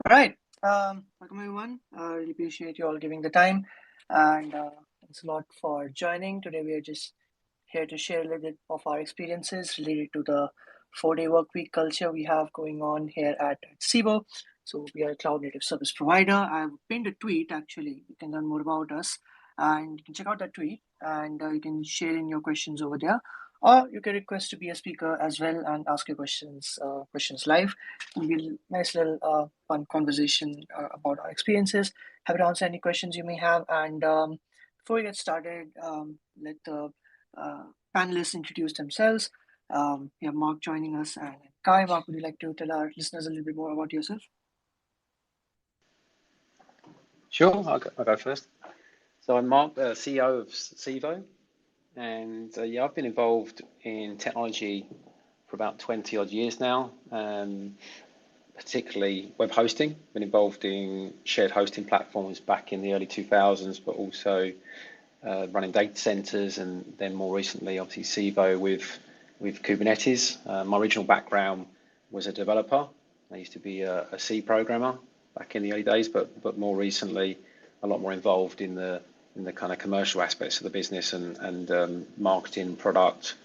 All right. Welcome everyone. Really appreciate you all giving the time, and thanks a lot for joining. Today we are just here to share a little bit of our experiences related to the 4-day work week culture we have going on here at Civo. So we are a cloud native service provider. I've pinned a tweet actually. You can learn more about us, and you can check out that tweet, and you can share in your questions over there. Or you can request to be a speaker as well and ask your questions live. It'll be a nice little fun conversation about our experiences. Happy to answer any questions you may have. And before we get started, let the panelists introduce themselves. We have Mark joining us and Kai. Mark, would you like to tell our listeners a little bit more about yourself? Sure, I'll go first. So I'm Mark, CEO of Civo, and yeah, I've been involved in technology for about 20 odd years now, particularly web hosting. Been involved in shared hosting platforms back in the early 2000s, but also running data centers, and then more recently, obviously Civo with Kubernetes. My original background was a developer. I used to be a C programmer back in the early days, but more recently, a lot more involved in the kind of commercial aspects of the business and marketing, product,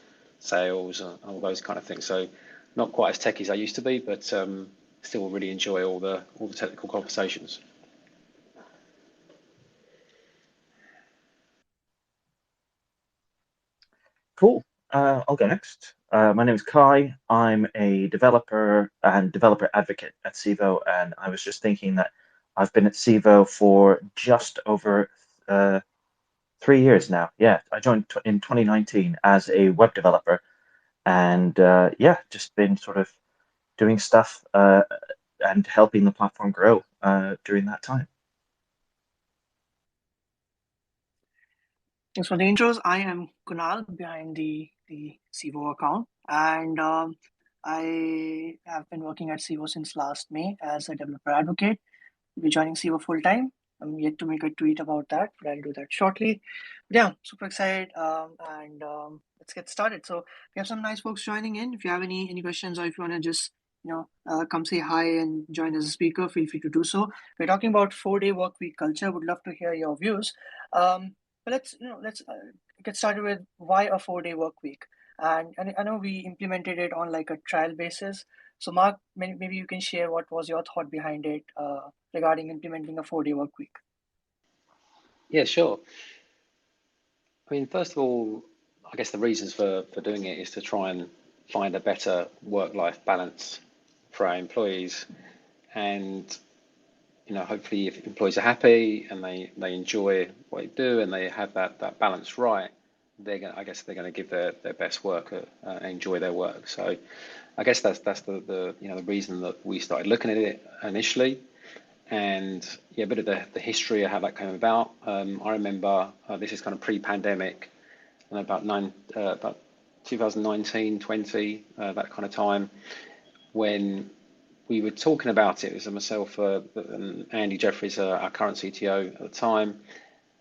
sales, and all those kind of things. So not quite as techy as I used to be, but still really enjoy all the technical conversations. Cool. I'll go next. My name is Kai. I'm a developer and developer advocate at Civo, and I was just thinking that I've been at Civo for just over 3 years now. Yeah, I joined in 2019 as a web developer, and yeah, just been sort of doing stuff and helping the platform grow during that time. Thanks for the intros. I am Kunal behind the Civo account, and I have been working at Civo since last May as a developer advocate. We're joining Civo full time. I'm yet to make a tweet about that, but I'll do that shortly. But yeah, super excited, and let's get started. So we have some nice folks joining in. If you have any questions, or if you want to just come say hi and join as a speaker, feel free to do so. We're talking about 4-day work week culture. Would love to hear your views. But let's get started with why a 4-day work week. And I know we implemented it on like a trial basis. So Mark, maybe you can share what was your thought behind it regarding implementing a 4-day work week. Yeah, sure. I mean, first of all, I guess the reasons for doing it is to try and find a better work-life balance for our employees. And, hopefully if employees are happy and they enjoy what they do and they have that balance right, I guess they're going to give their best work and enjoy their work. So I guess that's the reason that we started looking at it initially. And yeah, a bit of the history of how that came about. I remember this is kind of pre-pandemic, and about 2019, 20, that kind of time, when we were talking about it. It was myself and Andy Jeffries, our current CTO at the time,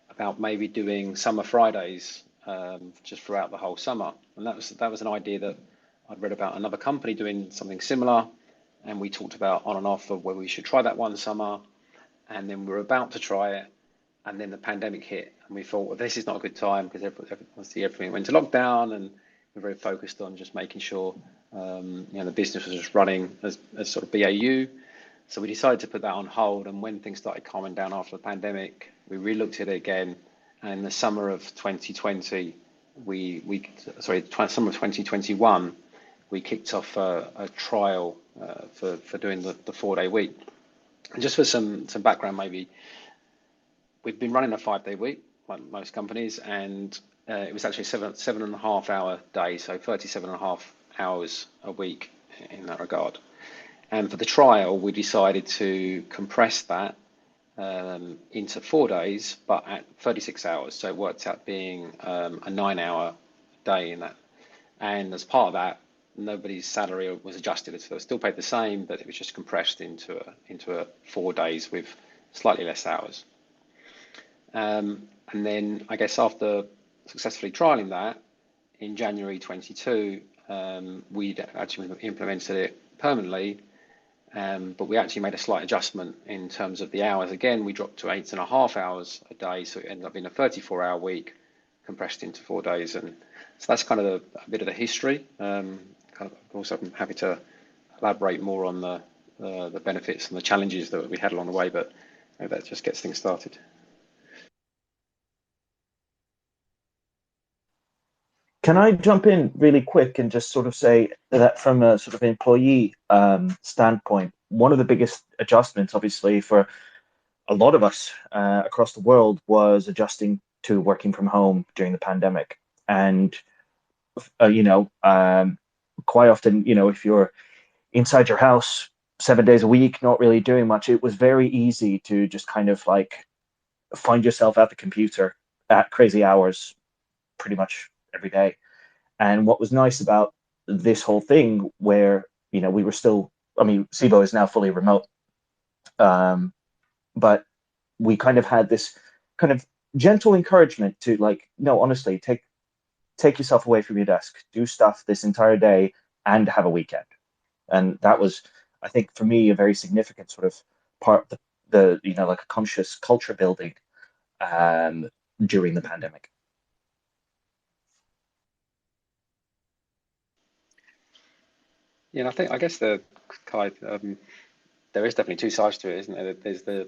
about maybe doing summer Fridays just throughout the whole summer. And that was an idea that I'd read about another company doing something similar. And we talked about on and off of whether we should try that one summer, and then we were about to try it, and then the pandemic hit, and we thought, well, this is not a good time because everything went to lockdown, and we're very focused on just making sure the business was just running as sort of BAU. So we decided to put that on hold, and when things started calming down after the pandemic, we re-looked at it again, and in the summer of 2020, summer of 2021, we kicked off a trial for doing the 4-day week. And just for some background, maybe, we've been running a 5-day week, like most companies, and it was actually 7.5 hour day, so 37.5 hours a week in that regard. And for the trial, we decided to compress that into 4 days, but at 36 hours. So it worked out being a 9-hour day in that. And as part of that, nobody's salary was adjusted. So it was still paid the same, but it was just compressed into a 4 days with slightly less hours. And then I guess after successfully trialing that in January 22, we'd actually implemented it permanently. But we actually made a slight adjustment in terms of the hours. Again, we dropped to 8.5 hours a day, so it ended up being a 34-hour week compressed into 4 days. And so that's kind of a bit of the history. Kind of also, I'm happy to elaborate more on the benefits and the challenges that we had along the way, but that just gets things started. Can I jump in really quick and just sort of say that from a sort of employee standpoint, one of the biggest adjustments, obviously, for a lot of us across the world was adjusting to working from home during the pandemic. And, quite often, if you're inside your house 7 days a week, not really doing much, it was very easy to just kind of like find yourself at the computer at crazy hours pretty much every day. And what was nice about this whole thing, where we were still, I mean, Civo is now fully remote, but we kind of had this kind of gentle encouragement to, like, no, honestly, take yourself away from your desk, do stuff this entire day, and have a weekend. And that was, I think, for me, a very significant sort of part of the like a conscious culture building during the pandemic. Yeah, and I guess Kai, there is definitely two sides to it, isn't there? There's the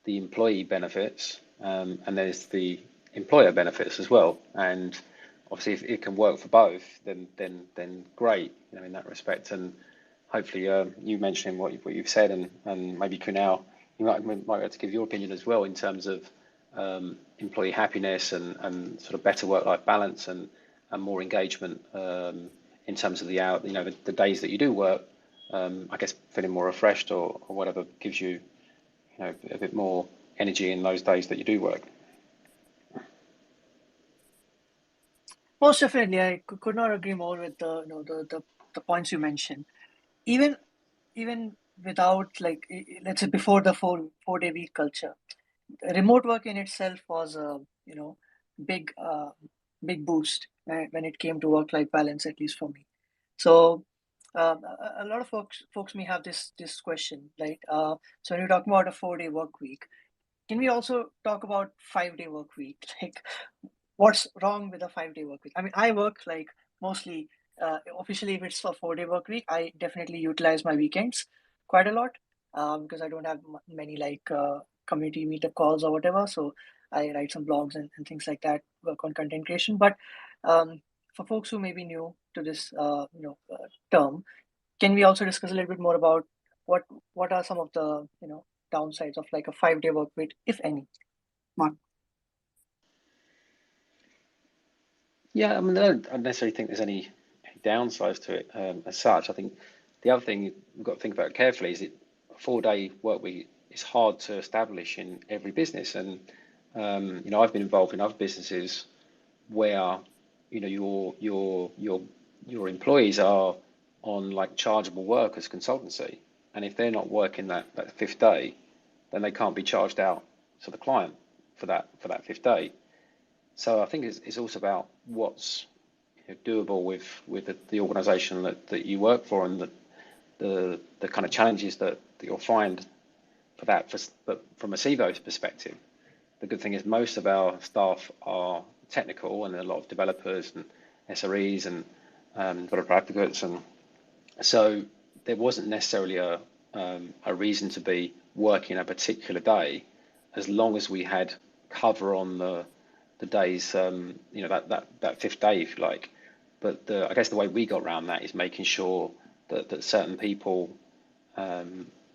employee benefits, and there's the employer benefits as well. And obviously, if it can work for both, then great, in that respect. And hopefully, you mentioning what you've said, and maybe Kunal, you might be able to give your opinion as well in terms of employee happiness and sort of better work-life balance and more engagement in terms of the hour, the days that you do work. I guess feeling more refreshed or whatever gives you, a bit more energy in those days that you do work. Most definitely, I could not agree more with the points you mentioned. Even without, like, let's say, before the 4 day week culture, remote work in itself was a big big boost when it came to work-life balance, at least for me. So a lot of folks may have this question, right? So when you're talking about a 4 day work week, can we also talk about 5 day work week? Like, what's wrong with a 5 day work week? I mean, I work like mostly officially, if it's a 4 day work week, I definitely utilize my weekends quite a lot because I don't have many like community meetup calls or whatever. So I write some blogs and things like that, work on content creation. But for folks who may be new to this term, can we also discuss a little bit more about what are some of the downsides of like a 5 day work week, if any? Mark? Yeah, I mean, I don't necessarily think there's any downsides to it as such. I think the other thing we've got to think about carefully is that a 4 day work week is hard to establish in every business. And I've been involved in other businesses where your employees are on like chargeable work as consultancy, and if they're not working that fifth day, then they can't be charged out to the client for that fifth day. So I think it's also about what's doable with the organisation that you work for, and the kind of challenges that you'll find for that. But from a Civo's perspective, the good thing is most of our staff are technical, and there are a lot of developers and SREs and developer advocates, and so there wasn't necessarily a reason to be working a particular day, as long as we had cover on the days, that fifth day, if you like. But I guess the way we got around that is making sure that certain people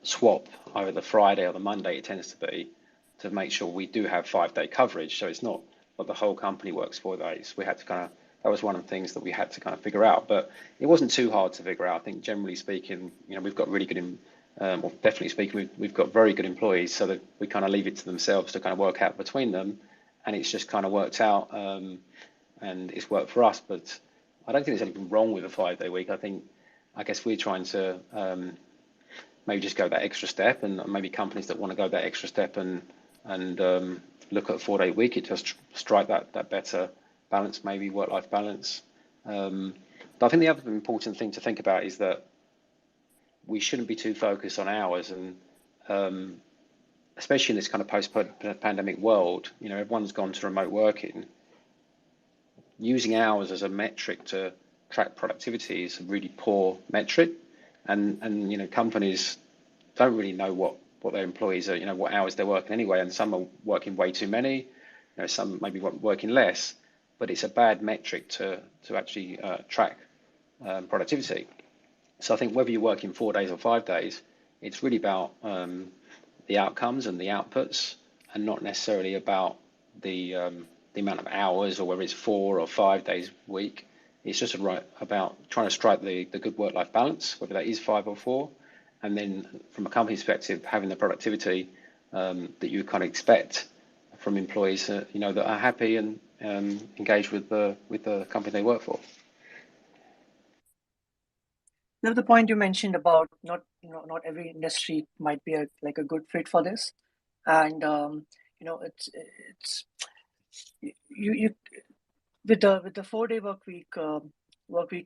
swap either the Friday or the Monday, it tends to be, to make sure we do have 5 day coverage. So it's not like the whole company works 4 days. We had to that was one of the things that we had to kind of figure out, but it wasn't too hard to figure out. I think generally speaking, we've got really good, well, definitely speaking, we've got very good employees, so that we kind of leave it to themselves to kind of work out between them, and it's just kind of worked out, and it's worked for us. But I don't think there's anything wrong with a 5 day week. I guess we're trying to maybe just go that extra step, and maybe companies that want to go that extra step and look at a 4 day week, it just strike that better balance, maybe work-life balance. But I think the other important thing to think about is that we shouldn't be too focused on hours, and especially in this kind of post-pandemic world, everyone's gone to remote working. Using hours as a metric to track productivity is a really poor metric, and companies don't really know what their employees are, what hours they're working anyway, and some are working way too many, some maybe working less, but it's a bad metric to actually track productivity. So I think whether you're working 4 days or 5 days, it's really about the outcomes and the outputs, and not necessarily about the amount of hours, or whether it's 4 or 5 days a week. It's just about trying to strike the good work-life balance, whether that is 5 or 4, and then from a company perspective, having the productivity that you kind of expect from employees, that are happy and engaged with the company they work for. Now, the point you mentioned about not every industry might be a good fit for this, and it's you with the 4 day work week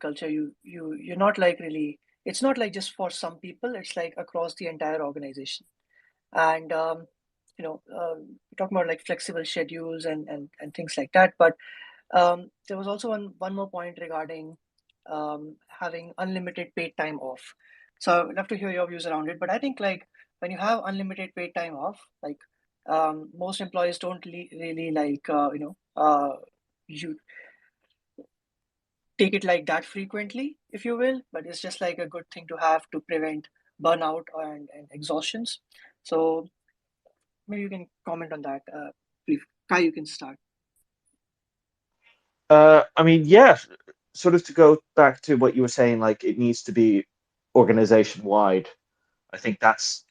culture, you're not really, it's not like just for some people, it's like across the entire organization. And talking about like flexible schedules and things like that. But there was also one more point regarding having unlimited paid time off. So I'd love to hear your views around it. But I think like when you have unlimited paid time off, like most employees don't really like you take it like that frequently, if you will. But it's just like a good thing to have to prevent burnout and exhaustions. So maybe you can comment on that. Please, Kai, you can start. I mean, yeah, sort of to go back to what you were saying, like it needs to be organization wide. I think that's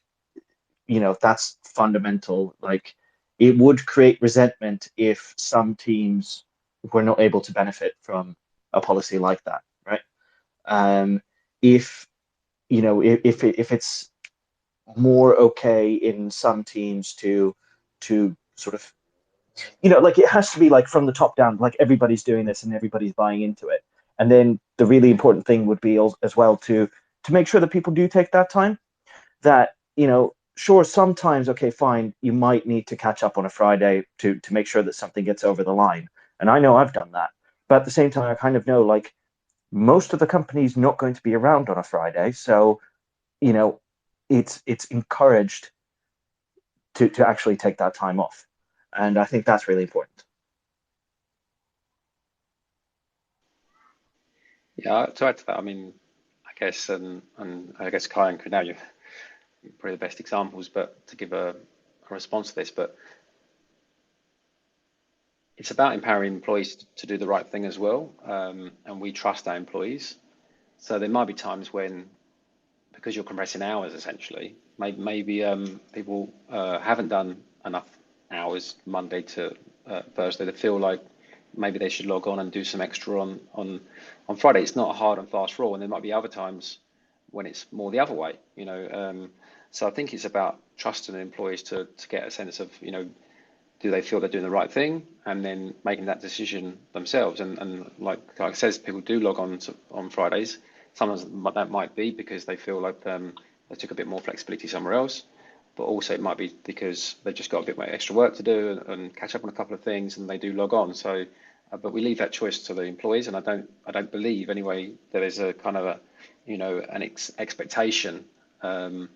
fundamental. Like it would create resentment if some teams were not able to benefit from a policy like that, right? If if it's more okay in some teams to sort of like it has to be like from the top down, like everybody's doing this and everybody's buying into it. And then the really important thing would be as well to make sure that people do take that time. That sure, sometimes, okay, fine, you might need to catch up on a Friday to make sure that something gets over the line. And I know I've done that, but at the same time, I kind of know like most of the company's not going to be around on a Friday, so it's encouraged to actually take that time off, and I think that's really important. Yeah, to add to that, I mean, I guess, and I guess Kai and Kunal, you're probably the best examples, but to give a response to this, but it's about empowering employees to do the right thing as well, and we trust our employees. So there might be times when, because you're compressing hours essentially, maybe people haven't done enough hours Monday to Thursday. They feel like maybe they should log on and do some extra on Friday. It's not a hard and fast rule, and there might be other times when it's more the other way. So I think it's about trusting the employees to get a sense of do they feel they're doing the right thing, and then making that decision themselves. And like I says, people do log on Fridays. Sometimes that might be because they feel like they took a bit more flexibility somewhere else, but also it might be because they've just got a bit more extra work to do and catch up on a couple of things, and they do log on. So, but we leave that choice to the employees, and I don't believe anyway there is a kind of an expectation, kind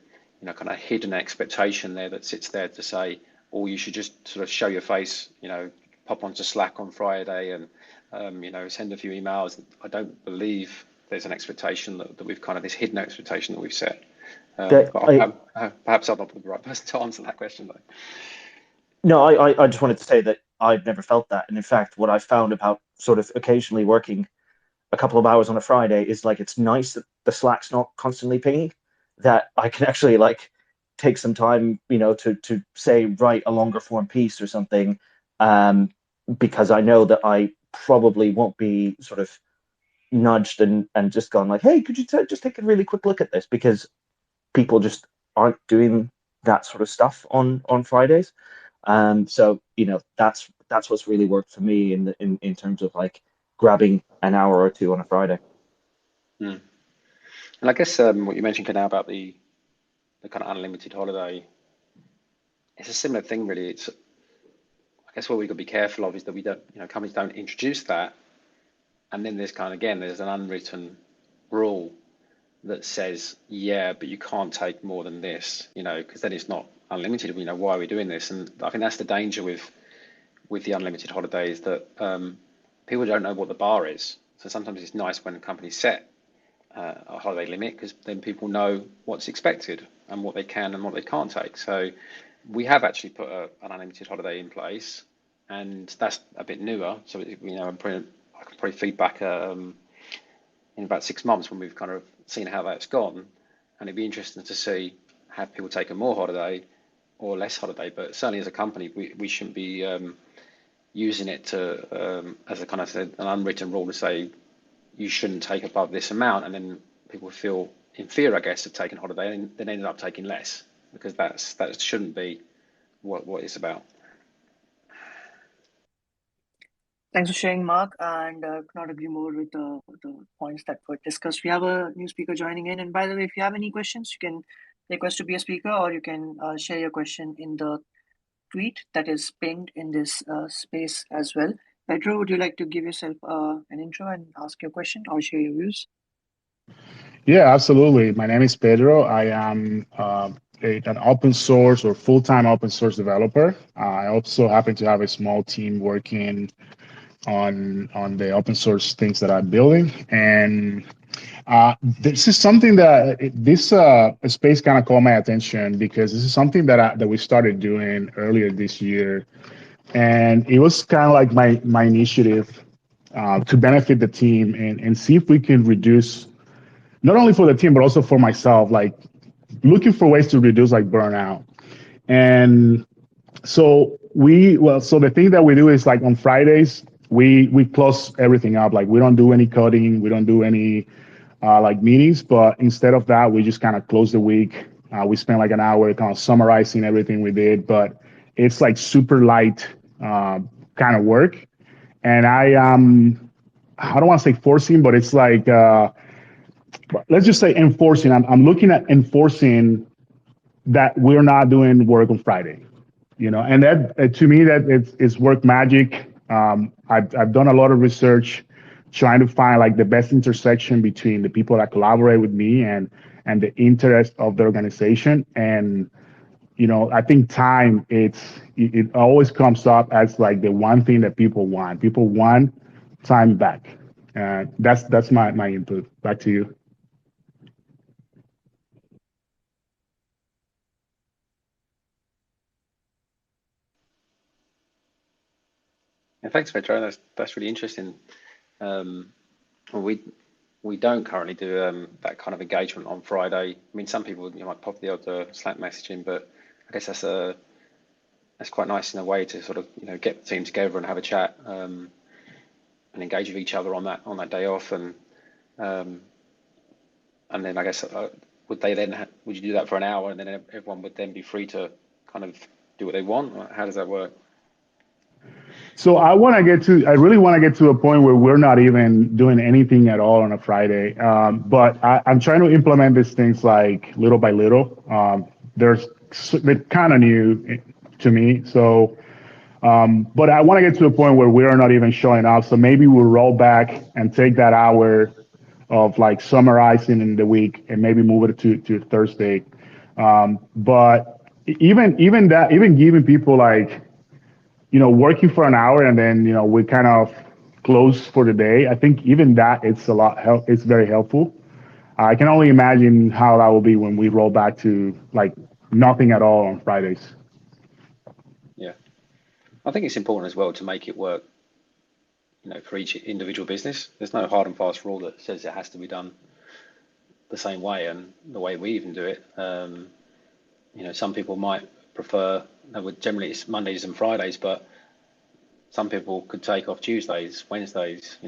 of hidden expectation there that sits there to say, or you should just sort of show your face, pop onto Slack on Friday and send a few emails. I don't believe there's an expectation that we've kind of this hidden expectation that we've set. Perhaps I'm not the right person to answer that question though. No, I just wanted to say that I've never felt that, and in fact, what I've found about sort of occasionally working a couple of hours on a Friday is like it's nice that the Slack's not constantly pinging, that I can actually like take some time, to say write a longer form piece or something, because I know that I probably won't be sort of nudged and just gone like, hey, could you just take a really quick look at this, because people just aren't doing that sort of stuff on Fridays. So that's what's really worked for me in terms of like grabbing an hour or two on a Friday. And I guess what you mentioned now about the kind of unlimited holiday, it's a similar thing really. It's I guess what we've got to be careful of is that we don't, companies don't introduce that, and then there's kind of again there's an unwritten rule that says, yeah, but you can't take more than this, because then it's not unlimited. Why are we doing this? And I think that's the danger with the unlimited holidays that people don't know what the bar is. So sometimes it's nice when companies set a holiday limit because then people know what's expected and what they can and what they can't take. So we have actually put an unlimited holiday in place, and that's a bit newer. So I can probably feedback in about 6 months when we've kind of seen how that's gone, and it'd be interesting to see have people taken more holiday or less holiday. But certainly as a company, we shouldn't be using it to as a kind of an unwritten rule to say you shouldn't take above this amount, and then people feel in fear, I guess, of taking holiday, and then ended up taking less because that shouldn't be what it's about. Thanks for sharing, Mark, and could not agree more with the points that were discussed. We have a new speaker joining in, and by the way, if you have any questions, you can request to be a speaker, or you can share your question in the tweet that is pinned in this space as well. Pedro, would you like to give yourself an intro and ask your question or share your views? Yeah, absolutely. My name is Pedro. I am an open source or full-time open source developer. I also happen to have a small team working on the open source things that I'm building. And this is something that this space kind of caught my attention because this is something that we started doing earlier this year, and it was kind of like my initiative to benefit the team and see if we can reduce not only for the team but also for myself, like looking for ways to reduce like burnout. And so the thing that we do is like on Fridays we close everything up. Like we don't do any coding, we don't do any like meetings, but instead of that, we just kind of close the week. We spend like an hour kind of summarizing everything we did, but it's like super light kind of work. And I don't want to say forcing, but it's like let's just say enforcing. I'm looking at enforcing that we're not doing work on Friday, and that to me that it's work magic. I've done a lot of research trying to find like the best intersection between the people that collaborate with me and the interest of the organization. And I think time it always comes up as like the one thing that people want. People want time back. That's my input. Back to you. And thanks, Pedro. That's really interesting. Well, we don't currently do that kind of engagement on Friday. I mean, some people might pop the odd Slack message in, but I guess that's quite nice in a way to sort of get the team together and have a chat and engage with each other on that day off. And then I guess would you do that for an hour and then everyone would then be free to kind of do what they want? How does that work? So I really want to get to a point where we're not even doing anything at all on a Friday. But I'm trying to implement these things like little by little. They're kind of new to me. So, but I want to get to a point where we are not even showing up. So maybe we'll roll back and take that hour of like summarizing in the week and maybe move it to Thursday. But even giving people like working for an hour and then, we kind of close for the day. I think even that it's very helpful. I can only imagine how that will be when we roll back to like nothing at all on Fridays. Yeah, I think it's important as well to make it work, for each individual business. There's no hard and fast rule that says it has to be done the same way and the way we even do it. Some people might prefer, generally it's Mondays and Fridays, but some people could take off Tuesdays, Wednesdays,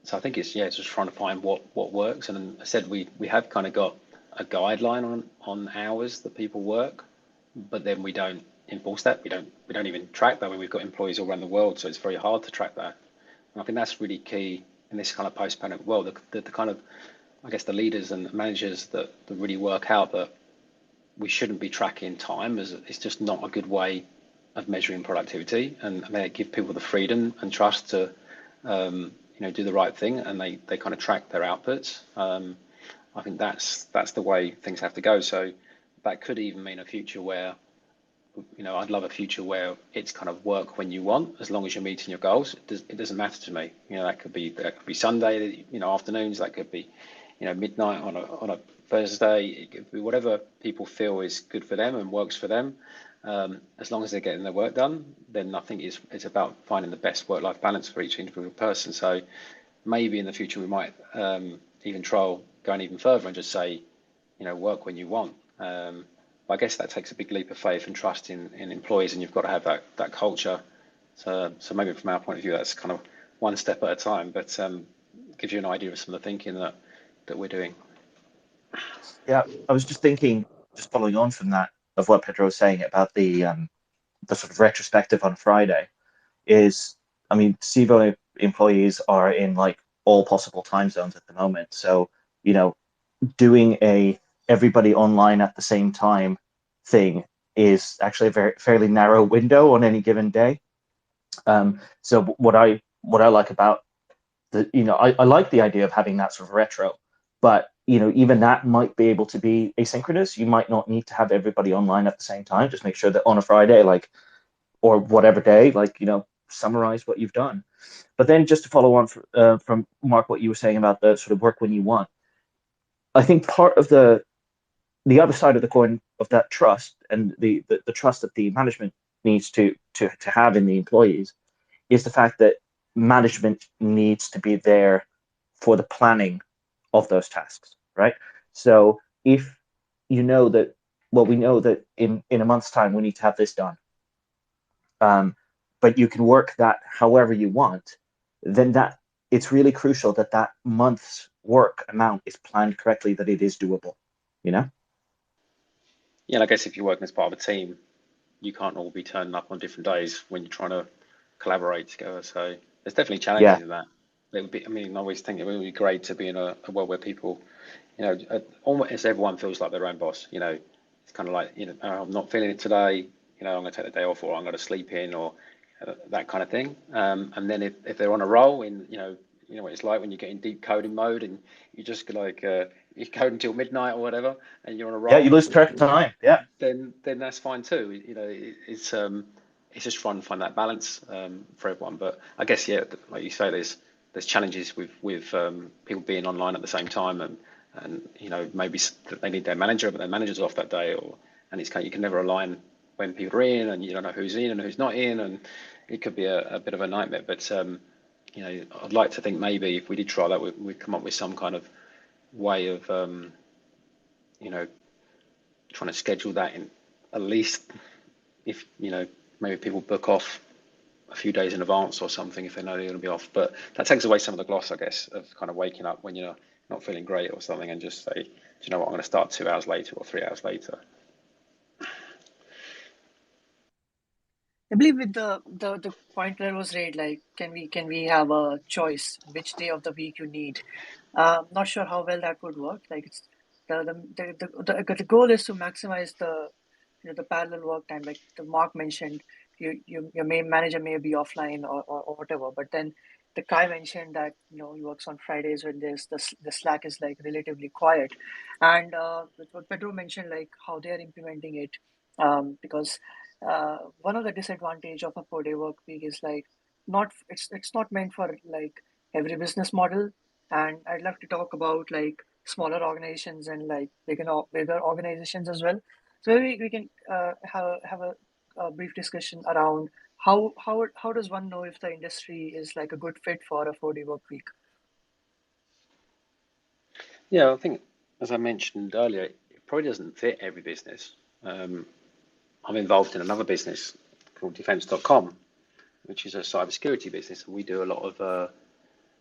so I think it's just trying to find what works. And I said we have kind of got a guideline on hours that people work, but then we don't enforce that. We don't even track that when we've got employees all around the world, so it's very hard to track that. And I think that's really key, in this kind of post-pandemic world, the kind of, I guess, the leaders and the managers that really work out that we shouldn't be tracking time, as it's just not a good way of measuring productivity, and they give people the freedom and trust to do the right thing, and they kind of track their outputs. I think that's the way things have to go. So that could even mean a future where, I'd love a future where it's kind of work when you want, as long as you're meeting your goals. It doesn't matter to me. That could be Sunday, afternoons. That could be, midnight on a Thursday. It could be whatever people feel is good for them and works for them. As long as they're getting their work done, then I think it's about finding the best work-life balance for each individual person. So maybe in the future we might even trial going even further and just say, work when you want. But I guess that takes a big leap of faith and trust in employees, and you've got to have that culture. So maybe from our point of view, that's kind of one step at a time, but gives you an idea of some of the thinking that we're doing. Yeah, I was just thinking, just following on from that, of what Pedro was saying about the sort of retrospective on Friday, is, I mean, Civo employees are in like all possible time zones at the moment. So, doing a everybody online at the same time thing is actually a fairly narrow window on any given day. So what I like about I like the idea of having that sort of retro, but even that might be able to be asynchronous. You might not need to have everybody online at the same time. Just make sure that on a Friday, or whatever day, summarize what you've done. But then just to follow on from Mark, what you were saying about the sort of work when you want, I think part of the other side of the coin of that trust, and the trust that the management needs to have in the employees, is the fact that management needs to be there for the planning of those tasks, right? So if we know that in a month's time we need to have this done, but you can work that however you want, then that it's really crucial that that month's work amount is planned correctly, that it is doable, Yeah, and I guess if you're working as part of a team, you can't all be turning up on different days when you're trying to collaborate together. So there's definitely challenges in that. It would be, I always think it would be great to be in a world where people, almost everyone feels like their own boss. It's kind of like, I'm not feeling it today. I'm going to take the day off, or I'm going to sleep in, or that kind of thing. And then if they're on a roll, what it's like when you get in deep coding mode and you just you code until midnight or whatever, and you're on a roll. Yeah, you lose track of time. Yeah. Then that's fine too. It's just trying to find that balance for everyone. But I guess, yeah, like you say, there's challenges with people being online at the same time, and maybe they need their manager, but their manager's off that day, and you can never align when people are in, and you don't know who's in and who's not in, and it could be a bit of a nightmare. But I'd like to think maybe if we did try that, we'd come up with some kind of way of trying to schedule that in, at least if maybe people book off a few days in advance or something if they know they're going to be off. But that takes away some of the gloss, I guess, of kind of waking up when you're not feeling great or something, and just say, do you know what, I'm going to start 2 hours later or 3 hours later. I believe with the point that was raised, like, can we have a choice which day of the week you need? Not sure how well that would work. Like, it's the goal is to maximize the parallel work time. Like the Mark mentioned, your main manager may be offline or whatever, but then the Kai mentioned that he works on Fridays when the Slack is like relatively quiet, and what Pedro mentioned, like how they are implementing it, because one of the disadvantage of a 4-day work week is like it's not meant for like every business model, and I'd love to talk about like smaller organizations and like bigger organizations as well. So maybe we can have a brief discussion around how does one know if the industry is like a good fit for a 4-day work week? Yeah, I think, as I mentioned earlier, it probably doesn't fit every business. I'm involved in another business called defense.com, which is a cybersecurity business, and we do a lot of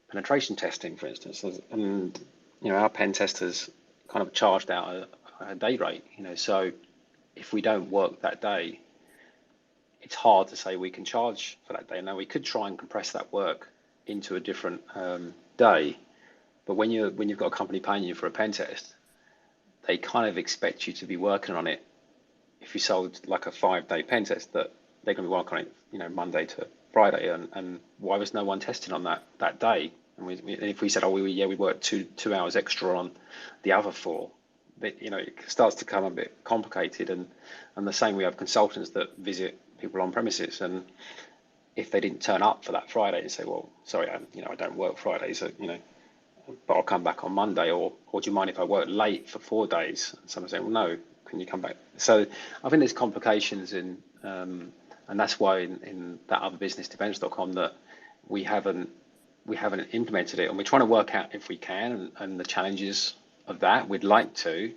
penetration testing, for instance. And our pen testers kind of charged out a day rate. So if we don't work that day, it's hard to say we can charge for that day. Now we could try and compress that work into a different day. But when you've got a company paying you for a pen test, they kind of expect you to be working on it. If you sold like a 5-day pen test, that they're going to be working on it, Monday to Friday, and why was no one testing on that day? And if we said, we worked two hours extra on the other 4, it starts to become a bit complicated. And the same, we have consultants that visit people on premises, and if they didn't turn up for that Friday and say, well, sorry, I don't work Fridays, so, but I'll come back on Monday, or do you mind if I work late for 4 days? And someone saying, well, no, can you come back? So I think there's complications and that's why in that other business, defense.com, that we haven't implemented it, and we're trying to work out if we can, and the challenges of that. We'd like to,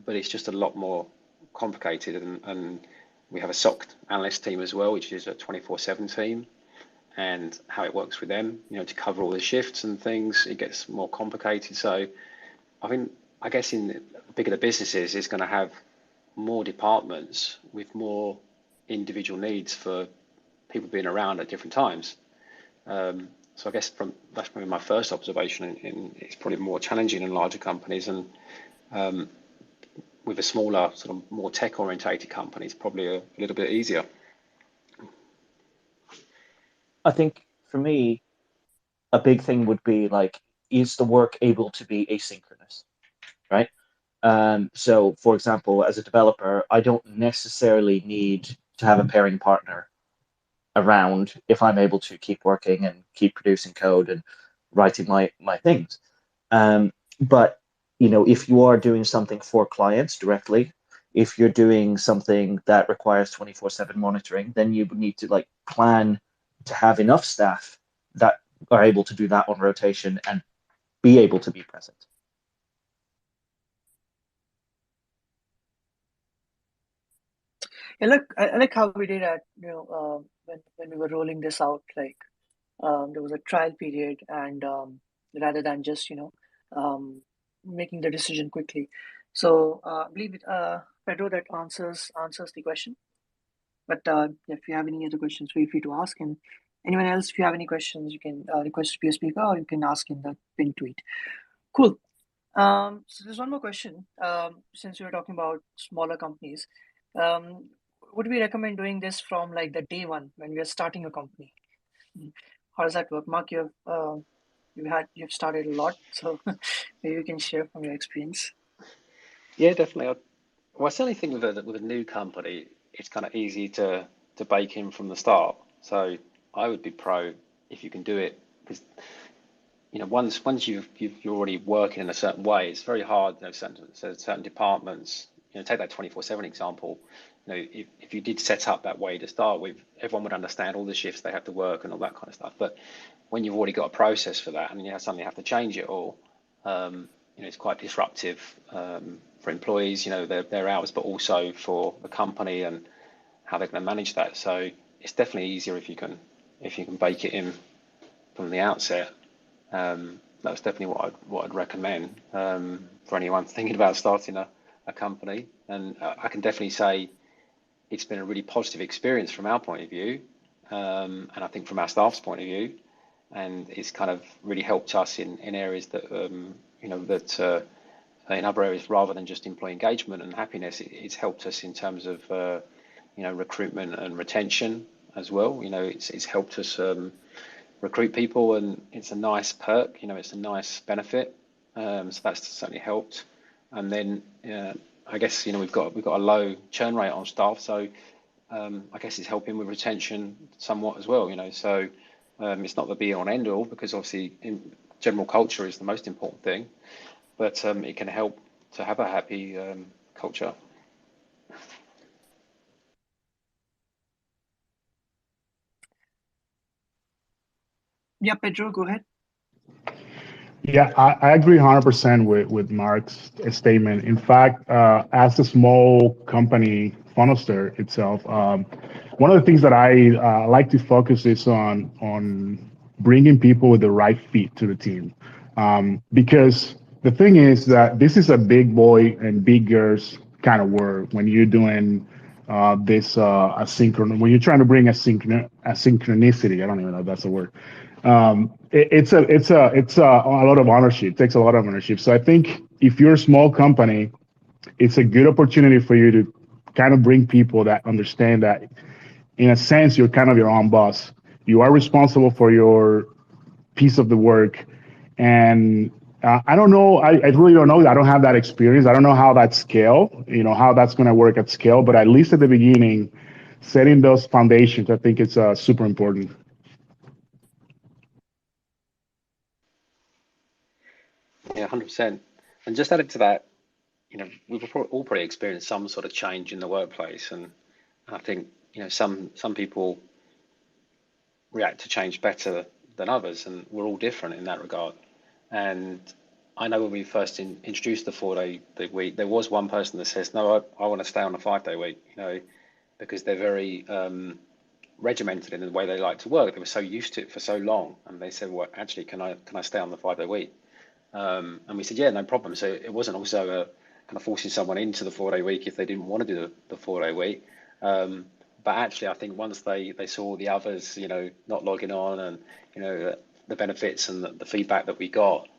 but it's just a lot more complicated, and we have a SOC analyst team as well, which is a 24/7 team, and how it works with them, to cover all the shifts and things, it gets more complicated. So I guess in the bigger the businesses, it's going to have more departments with more individual needs for people being around at different times. So I guess that's probably my first observation, and it's probably more challenging in larger companies, and with a smaller, sort of more tech orientated company, it's probably a little bit easier. I think for me, a big thing would be like, is the work able to be asynchronous, right? So, for example, as a developer, I don't necessarily need to have a pairing partner around if I'm able to keep working and keep producing code and writing my things. But if you are doing something for clients directly, if you're doing something that requires 24/7 monitoring, then you would need to plan to have enough staff that are able to do that on rotation and be able to be present. Yeah, look, I like how we did at when we were rolling this out. There was a trial period, and rather than just making the decision quickly. So I believe Pedro, that answers the question. But if you have any other questions, feel free to ask. And anyone else, if you have any questions, you can request to be a speaker, or you can ask in the pinned tweet. Cool. So there's one more question. Since we were talking about smaller companies, would we recommend doing this from the day one when we are starting a company? How does that work, Mark? You've started a lot, so maybe you can share from your experience. Yeah, definitely. I certainly think with a new company, it's kind of easy to bake in from the start. So I would be pro if you can do it, because once you're already working in a certain way, it's very hard. Certain departments, take that 24/7 example. If you did set up that way to start with, everyone would understand all the shifts they have to work and all that kind of stuff. But when you've already got a process for that, and you suddenly have to change it all, it's quite disruptive for employees, their hours, but also for the company and how they're going to manage that. So it's definitely easier if you can bake it in from the outset. That's definitely what I'd recommend for anyone thinking about starting a company. And I can definitely say it's been a really positive experience from our point of view, and I think from our staff's point of view, and it's kind of really helped us in areas that in other areas, rather than just employee engagement and happiness, it's helped us in terms of recruitment and retention as well. It's helped us recruit people, and it's a nice perk. It's a nice benefit. So that's certainly helped. And then I guess we've got a low churn rate on staff, so I guess it's helping with retention somewhat as well. So it's not the be all and end all, because obviously in general culture is the most important thing, but it can help to have a happy culture. Yeah, Pedro, go ahead. Yeah, I agree 100% with Mark's statement. In fact, as a small company, Funnelster itself, one of the things that I like to focus is on bringing people with the right fit to the team. Because the thing is that this is a big boy and big girls kind of work when you're doing this asynchronous, when you're trying to bring asynchronicity. I don't even know if that's a word. it's a lot of ownership. It takes a lot of ownership. So I think if you're a small company, it's a good opportunity for you to kind of bring people that understand that, in a sense, you're kind of your own boss. You are responsible for your piece of the work. And I don't know, I really don't know. I don't have that experience. I don't know how that scale, how that's going to work at scale. But at least at the beginning, setting those foundations, I think it's super important. Yeah, 100%. And just added to that, we've all probably experienced some sort of change in the workplace, and I think some people react to change better than others, and we're all different in that regard. And I know when we first introduced the 4-day week, there was one person that says, "No, I want to stay on a 5-day week," because they're very regimented in the way they like to work. They were so used to it for so long, and they said, "Well, actually, can I stay on the 5-day week?" And we said, "Yeah, no problem." So it wasn't also a kind of forcing someone into the 4-day week if they didn't want to do the 4-day week. But actually, I think once they saw the others, not logging on, and the benefits and the feedback that we got,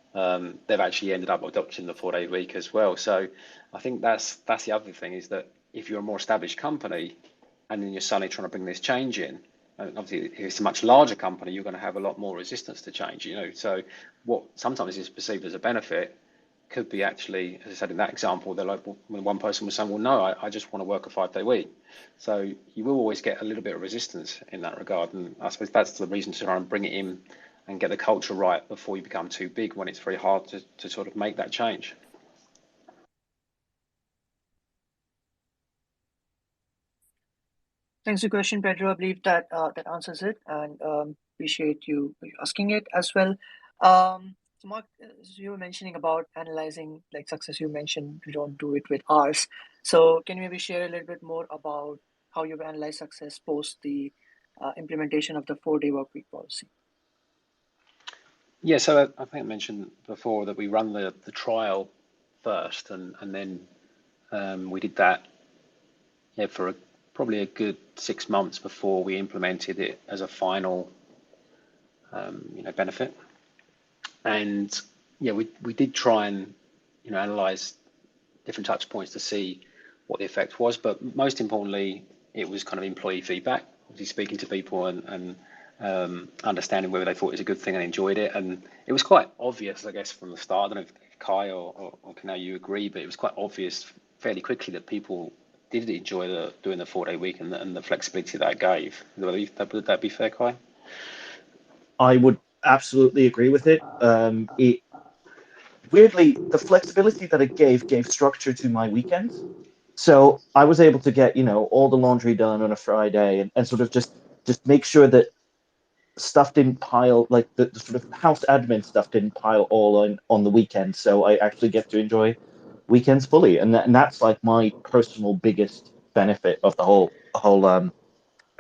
they've actually ended up adopting the 4-day week as well. So I think that's the other thing, is that if you're a more established company and then you're suddenly trying to bring this change in, and obviously if it's a much larger company, you're going to have a lot more resistance to change. So what sometimes is perceived as a benefit could be actually, as I said in that example, they're like, when one person was saying, "Well, no, I just want to work a 5-day week." So you will always get a little bit of resistance in that regard, and I suppose that's the reason to try and bring it in and get the culture right before you become too big, when it's very hard to sort of make that change. Thanks for the question, Pedro. I believe that that answers it, and appreciate you asking it as well. So Mark, as you were mentioning about analyzing like success, you mentioned you don't do it with hours. So can you maybe share a little bit more about how you've analyzed success post the implementation of the 4-day work week policy? Yeah, so I think I mentioned before that we run the trial first, and then we did that, yeah, for probably a good 6 months before we implemented it as a final benefit. And yeah, we did try and analyze different touch points to see what the effect was, but most importantly, it was kind of employee feedback, obviously speaking to people and understanding whether they thought it was a good thing and enjoyed it. And it was quite obvious, I guess, from the start. I don't know if Kai or Kanao, you agree, but it was quite obvious fairly quickly that people did enjoy doing the 4-day week and the flexibility that gave. Would that be fair, Kai? I would absolutely agree with it. Weirdly, the flexibility that it gave structure to my weekends. So I was able to get, all the laundry done on a Friday, and sort of just make sure that stuff didn't pile, like the sort of house admin stuff didn't pile all on the weekend. So I actually get to enjoy weekends fully, and that's like my personal biggest benefit of the whole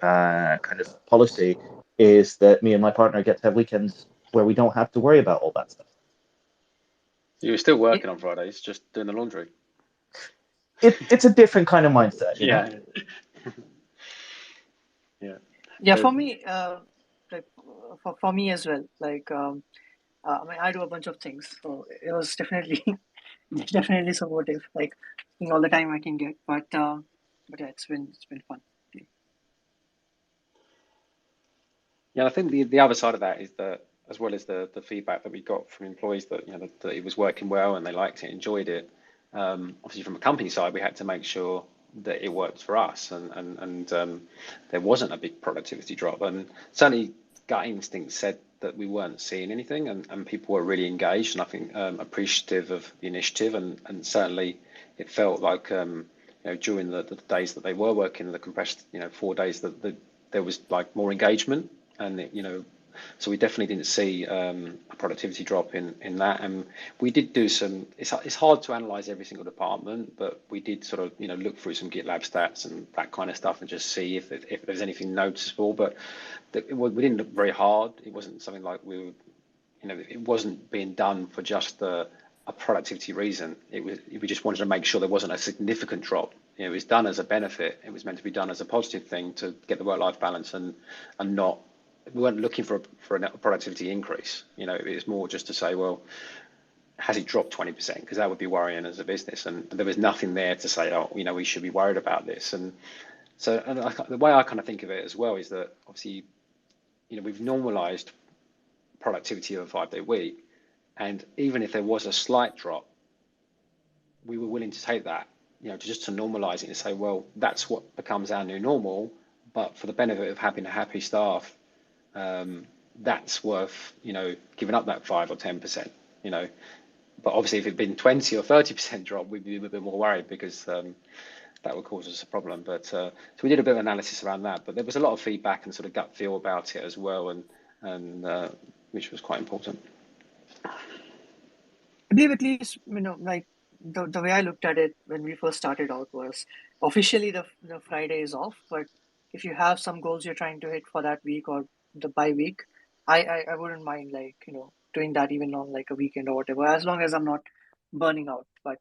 kind of policy, is that me and my partner get to have weekends where we don't have to worry about all that stuff. You were still Yeah, working on Fridays, just doing the laundry. It's a different kind of mindset, Yeah, yeah. yeah. So For me, like for me as well. Like I mean, I do a bunch of things, so it was definitely definitely supportive. Like all the time I can get, but yeah, it's been fun. yeah, I think the other side of that is that, as well as the feedback that we got from employees, that that it was working well and they liked it, enjoyed it. Obviously, from a company side, we had to make sure that it worked for us, and there wasn't a big productivity drop. And certainly, gut instinct said that we weren't seeing anything, and people were really engaged, and I think appreciative of the initiative, and certainly it felt like during the days that they were working the compressed 4 days, that there was like more engagement, and so we definitely didn't see a productivity drop in that. And we did do some. It's hard to analyze every single department, but we did sort of look through some GitLab stats and that kind of stuff, and just see if there's anything noticeable. But we didn't look very hard. It wasn't something like we were, it wasn't being done for just a productivity reason. We just wanted to make sure there wasn't a significant drop. It was done as a benefit. It was meant to be done as a positive thing to get the work-life balance, and not we weren't looking for a productivity increase. It's more just to say, well, has it dropped 20%? Because that would be worrying as a business, and there was nothing there to say, oh, we should be worried about this. And so, the way I kind of think of it as well is that obviously, we've normalized productivity of a 5-day week, and even if there was a slight drop, we were willing to take that, just to normalize it and say, well, that's what becomes our new normal. But for the benefit of having a happy staff, that's worth, giving up that 5 or 10%, But obviously, if it'd been 20 or 30% drop, we'd be a bit more worried, because that would cause us a problem. But so we did a bit of analysis around that. But there was a lot of feedback and sort of gut feel about it as well, and which was quite important. I believe at least, like the way I looked at it when we first started out was officially the Friday is off, but if you have some goals you're trying to hit for that week or the by week, I wouldn't mind, like, doing that even on like a weekend or whatever, as long as I'm not burning out. But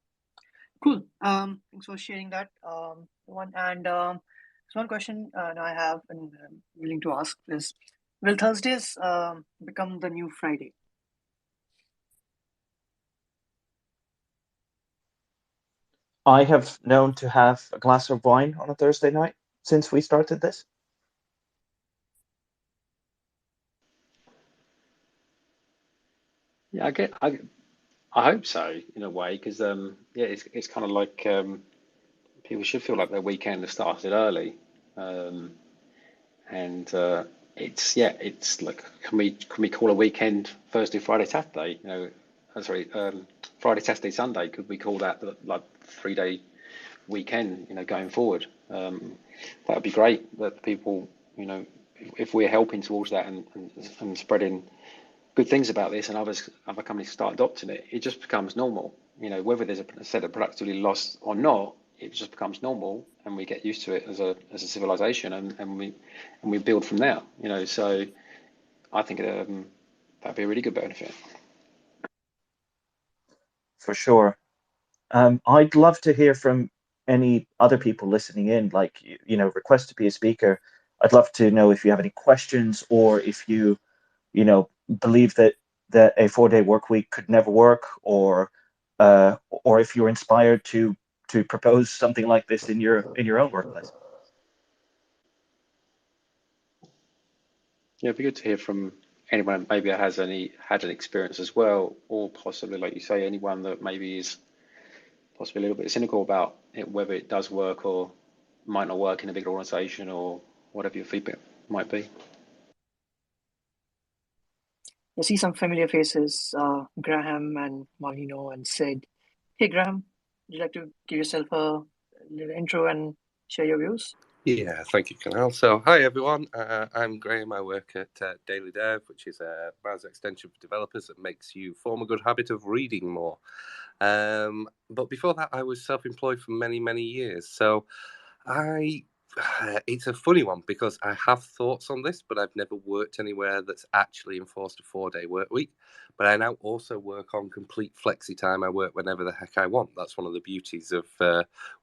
cool. Thanks for sharing that. So one question now I have and I'm willing to ask is, will Thursdays become the new Friday? I have known to have a glass of wine on a Thursday night since we started this. Yeah, I hope so, in a way, because it's kind of like, people should feel like their weekend has started early, and it's like, can we call a weekend Thursday, Friday, Saturday? Sorry, Friday, Saturday, Sunday. Could we call that like 3-day weekend? Going forward, that would be great. That people, if we're helping towards that, and spreading good things about this, and other companies start adopting it, it just becomes normal. Whether there's a set of productivity loss or not, it just becomes normal, and we get used to it as a civilization, and we build from there. So I think that'd be a really good benefit. For sure. I'd love to hear from any other people listening in, like, request to be a speaker. I'd love to know if you have any questions, or if you believe that a 4-day work week could never work, or if you're inspired to propose something like this in your own workplace. Yeah, it'd be good to hear from anyone maybe that has had an experience as well, or possibly, like you say, anyone that maybe is possibly a little bit cynical about it, whether it does work or might not work in a big organization, or whatever your feedback might be. I see some familiar faces, Graham and Marino and Sid. Hey, Graham, would you like to give yourself a little intro and share your views? Yeah, thank you, Canal. So, hi everyone. I'm Graham. I work at Daily Dev, which is a browser extension for developers that makes you form a good habit of reading more. But before that, I was self-employed for many, many years. So, it's a funny one, because I have thoughts on this, but I've never worked anywhere that's actually enforced a 4-day work week. But I now also work on complete flexi time. I work whenever the heck I want. That's one of the beauties of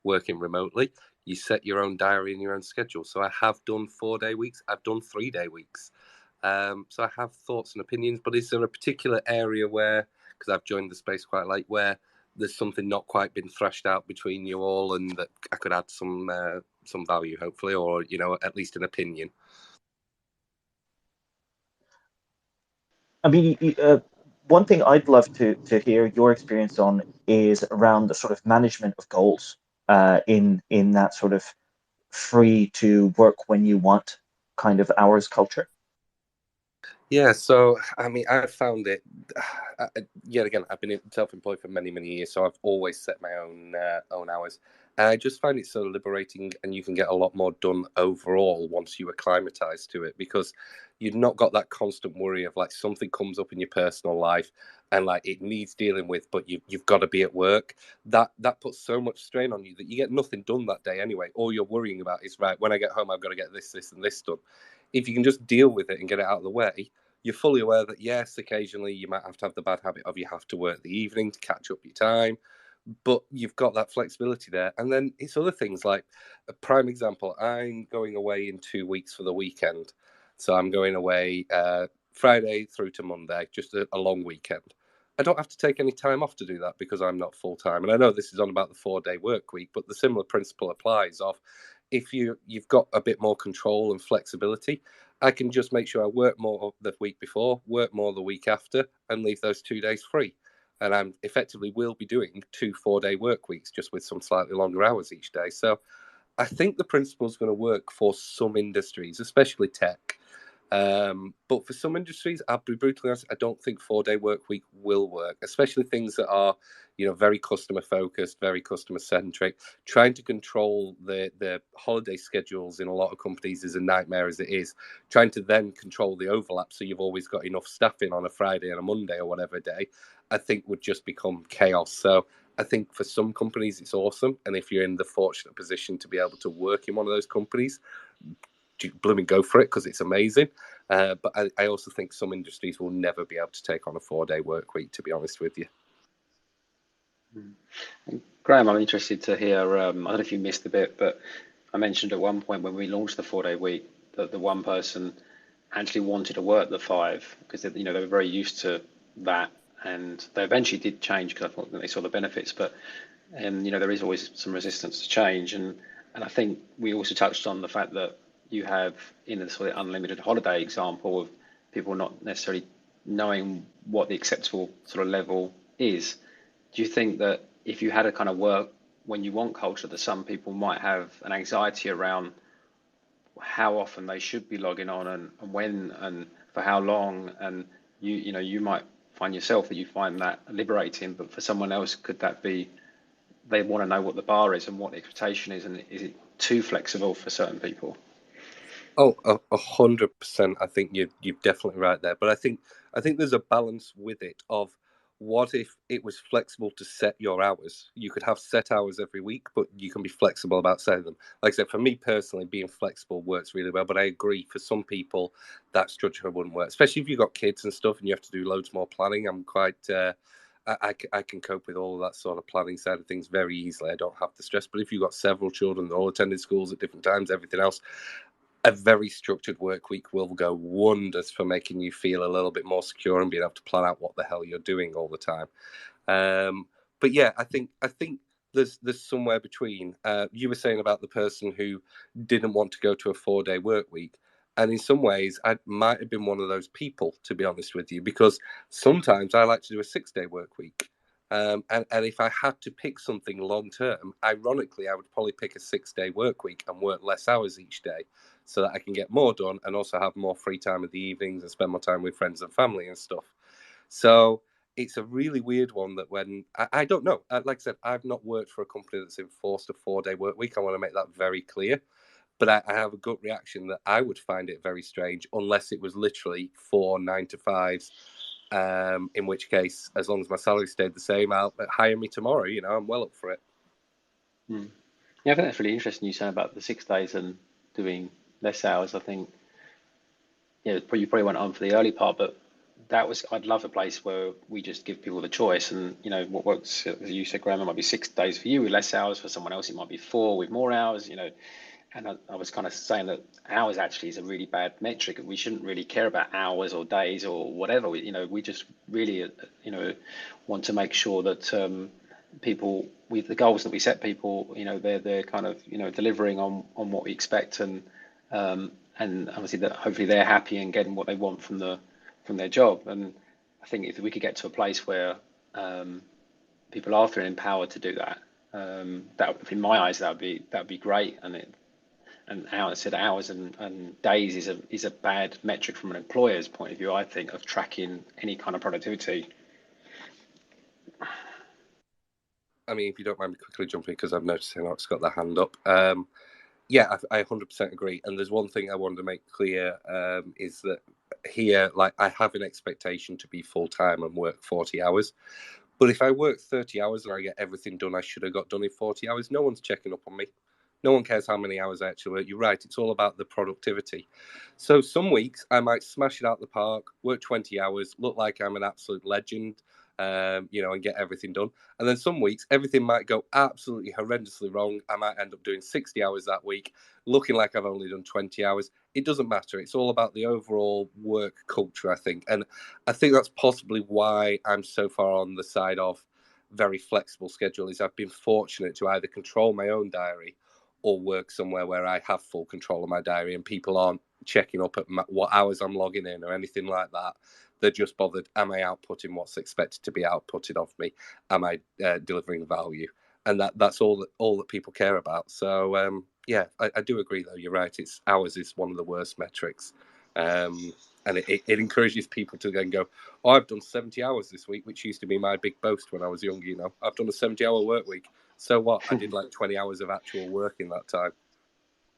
working remotely. You set your own diary and your own schedule. So I have done 4-day weeks. I've done 3-day weeks. So I have thoughts and opinions. But is there a particular area where, because I've joined the space quite late, where there's something not quite been thrashed out between you all, and that I could add some value, hopefully, or at least an opinion? I mean, one thing I'd love to hear your experience on is around the sort of management of goals in that sort of free to work when you want kind of hours culture. Yeah, so I mean, I've found it. Yet again, I've been self-employed for many, many years, so I've always set my own hours. And I just find it so liberating, and you can get a lot more done overall once you acclimatize to it, because you've not got that constant worry of like something comes up in your personal life and like it needs dealing with, but you've got to be at work. That puts so much strain on you that you get nothing done that day anyway. All you're worrying about is, right, when I get home, I've got to get this, and this done. If you can just deal with it and get it out of the way, you're fully aware that, yes, occasionally you might have to have the bad habit of you have to work the evening to catch up your time, but you've got that flexibility there. And then it's other things, like a prime example, I'm going away in 2 weeks for the weekend. So I'm going away Friday through to Monday, just a long weekend. I don't have to take any time off to do that because I'm not full time. And I know this is on about the 4-day work week, but the similar principle applies of if you've got a bit more control and flexibility, I can just make sure I work more the week before, work more the week after, and leave those 2 days free. And I'm effectively will be doing 2 4-day work weeks, just with some slightly longer hours each day. So I think the principle is going to work for some industries, especially tech. But for some industries, I'll be brutally honest, I don't think 4-day work week will work, especially things that are, very customer focused, very customer centric. Trying to control the holiday schedules in a lot of companies is a nightmare as it is. Trying to then control the overlap so you've always got enough staff in on a Friday and a Monday or whatever day, I think would just become chaos. So I think for some companies it's awesome, and if you're in the fortunate position to be able to work in one of those companies, blooming go for it because it's amazing. But I also think some industries will never be able to take on a 4-day work week, to be honest with you. Graham, I'm interested to hear, I don't know if you missed the bit, but I mentioned at one point when we launched the 4-day week that the one person actually wanted to work the 5 because they were very used to that, and they eventually did change because I thought that they saw the benefits, but there is always some resistance to change, and I think we also touched on the fact that you have in the sort of unlimited holiday example of people not necessarily knowing what the acceptable sort of level is. Do you think that if you had a kind of work when you want culture, that some people might have an anxiety around how often they should be logging on and when and for how long, and you might find yourself that you find that liberating, but for someone else could that be they want to know what the bar is and what the expectation is, and is it too flexible for certain people? Oh, 100%. I think you're definitely right there. But I think there's a balance with it of what if it was flexible to set your hours? You could have set hours every week, but you can be flexible about setting them. Like I said, for me personally, being flexible works really well. But I agree, for some people, that structure wouldn't work, especially if you've got kids and stuff and you have to do loads more planning. I'm quite... I can cope with all of that sort of planning side of things very easily. I don't have the stress. But if you've got several children that all attended schools at different times, everything else, a very structured work week will go wonders for making you feel a little bit more secure and being able to plan out what the hell you're doing all the time. But yeah, I think there's somewhere between. You were saying about the person who didn't want to go to a 4-day work week. And in some ways, I might have been one of those people, to be honest with you, because sometimes I like to do a 6-day work week. And if I had to pick something long term, ironically, I would probably pick a 6-day work week and work less hours each day so that I can get more done and also have more free time in the evenings and spend more time with friends and family and stuff. So it's a really weird one that when I don't know, like I said, I've not worked for a company that's enforced a 4-day work week. I want to make that very clear. But I have a gut reaction that I would find it very strange unless it was literally 4 9-to-5s. In which case, as long as my salary stayed the same, I'll hire me tomorrow. I'm well up for it. Yeah, I think that's really interesting. You saying about the 6 days and doing less hours. I think, you probably went on for the early part, but I'd love a place where we just give people the choice, and what works, as you said, Graham, it might be 6 days for you with less hours. For someone else, it might be 4 with more hours. And I was kind of saying that hours actually is a really bad metric. We shouldn't really care about hours or days or whatever. We just really, want to make sure that people, with the goals that we set people, they're kind of, delivering on what we expect, and obviously that hopefully they're happy and getting what they want from their job. And I think if we could get to a place where people are feeling empowered to do that, that in my eyes that would be great. And hours and days is a bad metric from an employer's point of view, I think, of tracking any kind of productivity. I mean, if you don't mind me quickly jumping, because I've noticed Enoch's got their hand up. Yeah, I 100% agree. And there's one thing I wanted to make clear, is that here, like, I have an expectation to be full-time and work 40 hours. But if I work 30 hours and I get everything done I should have got done in 40 hours, no one's checking up on me. No one cares how many hours I actually work. You're right, it's all about the productivity. So some weeks I might smash it out the park, work 20 hours, look like I'm an absolute legend, and get everything done. And then some weeks, everything might go absolutely horrendously wrong. I might end up doing 60 hours that week, looking like I've only done 20 hours. It doesn't matter. It's all about the overall work culture, I think. And I think that's possibly why I'm so far on the side of very flexible schedule, is I've been fortunate to either control my own diary or work somewhere where I have full control of my diary and people aren't checking up at what hours I'm logging in or anything like that. They're just bothered, am I outputting what's expected to be outputted of me? Am I delivering value? And that's all that people care about. So I do agree, though. You're right. It's hours is one of the worst metrics. And it encourages people to then go, oh, I've done 70 hours this week, which used to be my big boast when I was young. I've done a 70-hour work week. So what? I did like 20 hours of actual work in that time.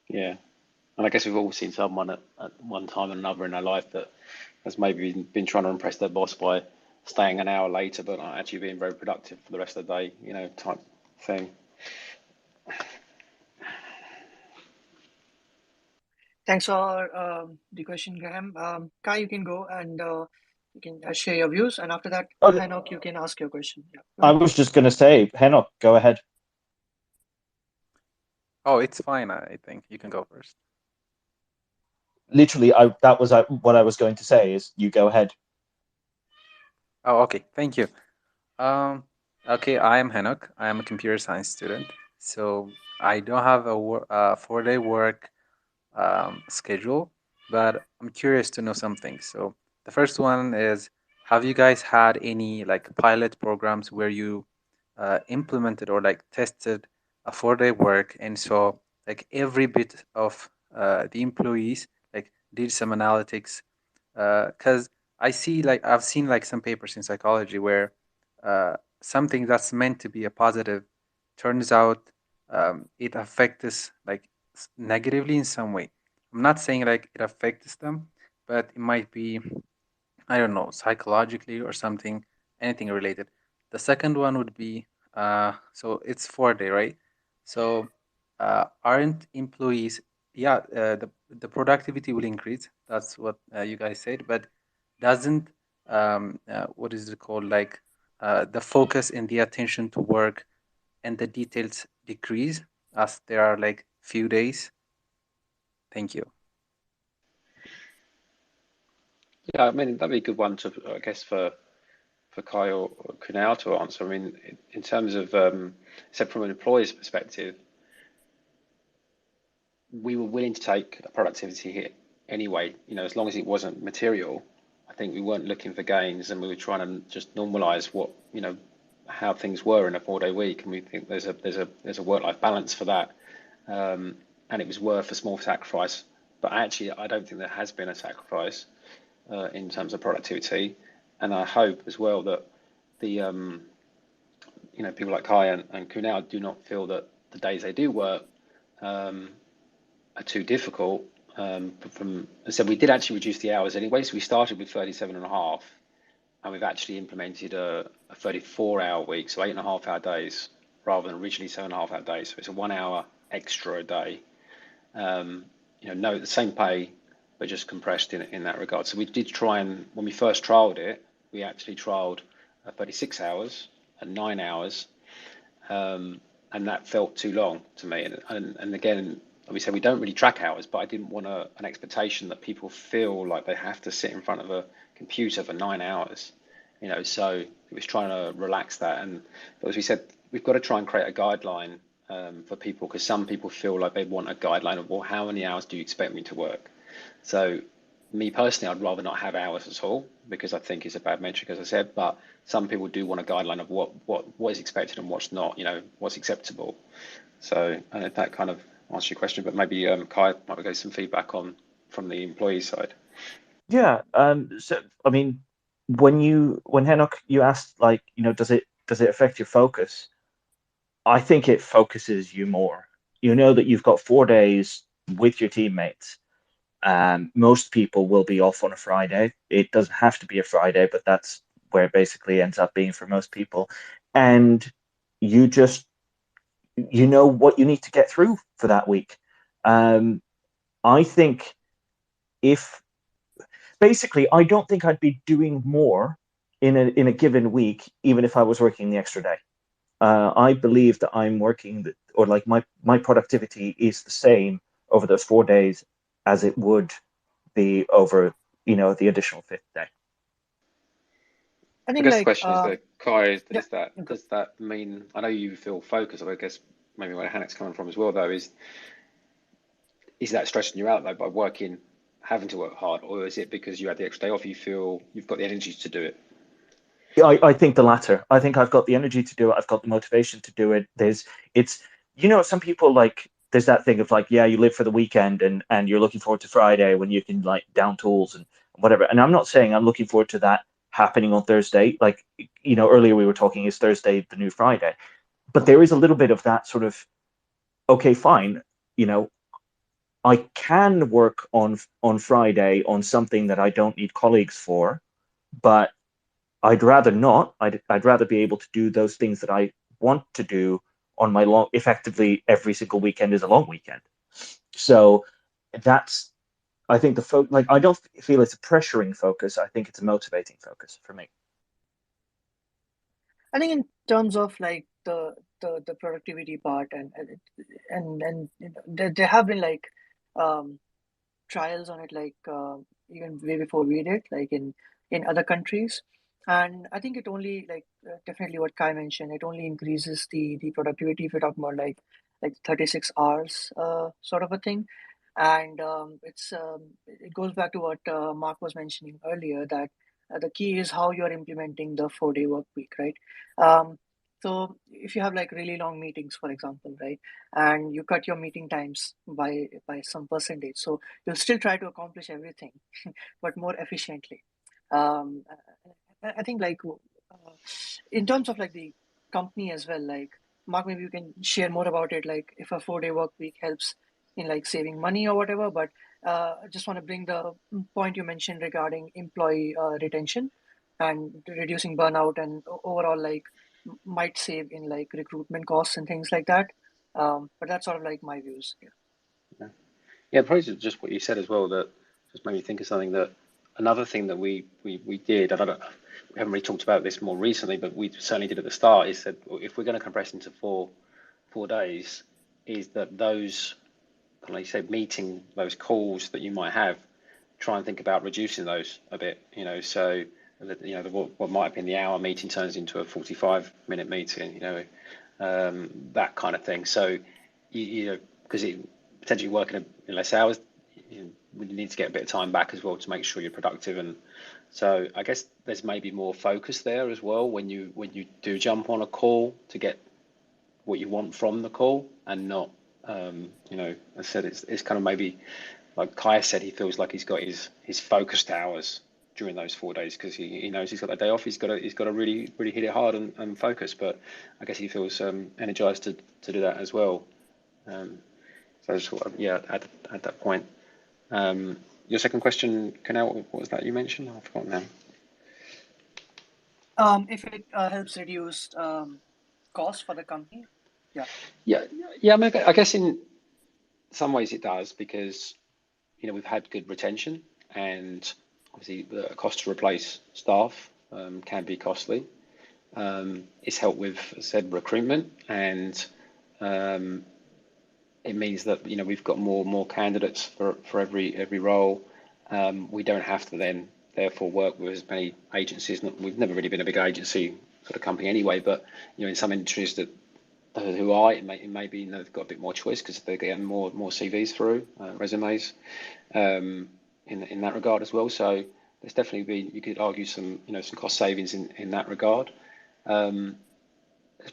Yeah. And I guess we've all seen someone at one time or another in their life that has maybe been trying to impress their boss by staying an hour later, but not actually being very productive for the rest of the day, type thing. Thanks for the question, Graham. Kai, you can go and you can share your views. And after that, Henok, you can ask your question. Yeah. I was just going to say, Henok, go ahead. Oh, it's fine. I think you can go first. Literally, that was what I was going to say, is you go ahead. Oh, okay. Thank you. Okay, I am Henok. I am a computer science student. So I don't have a 4-day work schedule, but I'm curious to know something. So the first one is, have you guys had any like pilot programs where you implemented or like tested a 4-day work, and so like every bit of the employees like did some analytics? Because I've seen like some papers in psychology where something that's meant to be a positive turns out it affects us like negatively in some way. I'm not saying like it affects them, but it might be, I don't know, psychologically or something, anything related. The second one would be so it's 4-day, right? So aren't employees, yeah, the productivity will increase. That's what you guys said, but doesn't what is it called, like the focus and the attention to work and the details decrease as there are like few days? Thank you. Yeah, I mean, that'd be a good one to, I guess, for Kai or Kunal to answer. I mean, in terms of, said from an employer's perspective, we were willing to take a productivity hit anyway, as long as it wasn't material. I think we weren't looking for gains, and we were trying to just normalize what, how things were in a 4-day week. And we think there's a work-life balance for that. And it was worth a small sacrifice. But actually, I don't think there has been a sacrifice in terms of productivity. And I hope as well that the people like Kai and Kunal do not feel that the days they do work are too difficult. As I said, we did actually reduce the hours anyway. So we started with 37.5, and we've actually implemented a 34-hour week, so 8.5-hour days rather than originally 7.5-hour days. So it's a 1 hour extra a day. No, the same pay, but just compressed in that regard. So we did try, and when we first trialed it, we actually trialed 36 hours and 9 hours, and that felt too long to me. And again, we said we don't really track hours, but I didn't want an expectation that people feel like they have to sit in front of a computer for 9 hours. So it was trying to relax that. But as we said, we've got to try and create a guideline for people, because some people feel like they want a guideline of, well, how many hours do you expect me to work? So me personally, I'd rather not have hours at all, because I think it's a bad metric, as I said. But some people do want a guideline of what is expected and what's not, what's acceptable. So I don't know if that kind of answers your question, but maybe Kai might give some feedback from the employee side. Yeah. So I mean, when Henok, you asked, like, does it affect your focus? I think it focuses you more. You know that you've got 4 days with your teammates. Most people will be off on a Friday. It doesn't have to be a Friday, but that's where it basically ends up being for most people. And you just, what you need to get through for that week. I think basically, I don't think I'd be doing more in a given week, even if I was working the extra day. I believe that I'm working, or like my productivity is the same over those 4 days as it would be over, the additional fifth day. I I think guess the like question is that, Kai, yeah, does that mean, I know you feel focused, I guess maybe where Hanek's coming from as well, though, is that stressing you out, though, by having to work hard, or is it because you had the extra day off, you feel you've got the energy to do it? I think the latter. I think I've got the energy to do it. I've got the motivation to do it. Some people, like, there's that thing of like, yeah, you live for the weekend and you're looking forward to Friday when you can like down tools and whatever. And I'm not saying I'm looking forward to that happening on Thursday. Like, earlier we were talking, is Thursday the new Friday? But there is a little bit of that sort of, okay, fine, I can work on Friday on something that I don't need colleagues for, but I'd rather not. I'd rather be able to do those things that I want to do on my long. Effectively, every single weekend is a long weekend. So that's. I think I don't feel it's a pressuring focus. I think it's a motivating focus for me. I think in terms of like the productivity part and there have been like um, trials on it, like even way before we did, like in other countries. And I think it only like definitely what Kai mentioned, it only increases the productivity if you talk about like 36 hours sort of a thing. And it goes back to what Mark was mentioning earlier, that the key is how you're implementing the 4-day work week, right? Um, so if you have like really long meetings, for example, right, and you cut your meeting times by some percentage, so you'll still try to accomplish everything, but more efficiently. Um, I think like in terms of like the company as well, like Mark, maybe you can share more about it, like if a 4-day work week helps in like saving money or whatever. But I just want to bring the point you mentioned regarding employee retention and reducing burnout and overall like might save in like recruitment costs and things like that. But that's sort of like my views. Yeah, probably just what you said as well, that just made me think of something, that another thing that we did, and we haven't really talked about this more recently, but we certainly did at the start, is that if we're going to compress into four days, is that those, like you said, meeting, those calls that you might have, try and think about reducing those a bit, so that, what might have been the hour meeting turns into a 45-minute meeting, that kind of thing. So, because it potentially working in less hours, we need to get a bit of time back as well to make sure you're productive. And so I guess there's maybe more focus there as well when you do jump on a call, to get what you want from the call, and not, as I said, it's kind of maybe like Kai said, he feels like he's got his focused hours during those 4 days, because he knows he's got that day off. He's got to really hit it hard and focus. But I guess he feels energized to do that as well. So I just thought, add that point. Your second question, Canal, what was that you mentioned? I've forgotten now. If it helps reduce cost for the company, yeah. I mean, I guess in some ways it does, because we've had good retention, and obviously the cost to replace staff can be costly. It's helped with, as I said, recruitment, and it means that we've got more candidates for every role. We don't have to then therefore work with as many agencies. We've never really been a big agency sort of company anyway, but in some industries that it may be they've got a bit more choice, because they're getting more CVs through, resumes, in that regard as well. So there's definitely been, you could argue, some some cost savings in that regard. There's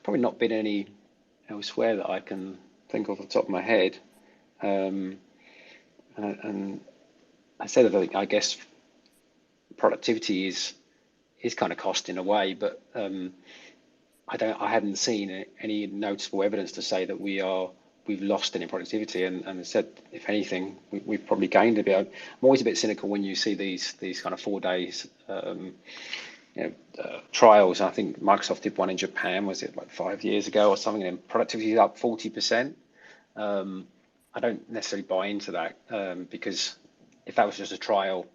probably not been any elsewhere that I can think of the top of my head. And I said that I guess productivity is kind of cost in a way, but I haven't seen any noticeable evidence to say that we've lost any productivity, and said, if anything, we've probably gained a bit. I'm always a bit cynical when you see these kind of 4 days trials. I think Microsoft did one in Japan, was it like 5 years ago or something, and productivity is up 40%. I don't necessarily buy into that, because if that was just a trial,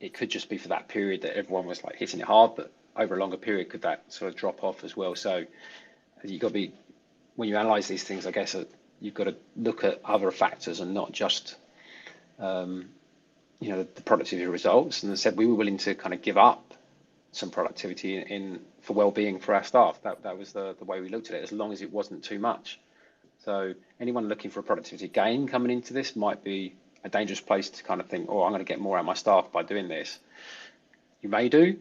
it could just be for that period that everyone was like hitting it hard. But over a longer period, could that sort of drop off as well? So you've got to be, when you analyze these things, I guess you've got to look at other factors and not just the productivity results. And as I said, we were willing to kind of give up some productivity for well-being for our staff. That was the way we looked at it, as long as it wasn't too much. So anyone looking for a productivity gain coming into this might be a dangerous place to kind of think, oh, I'm going to get more out of my staff by doing this. You may do,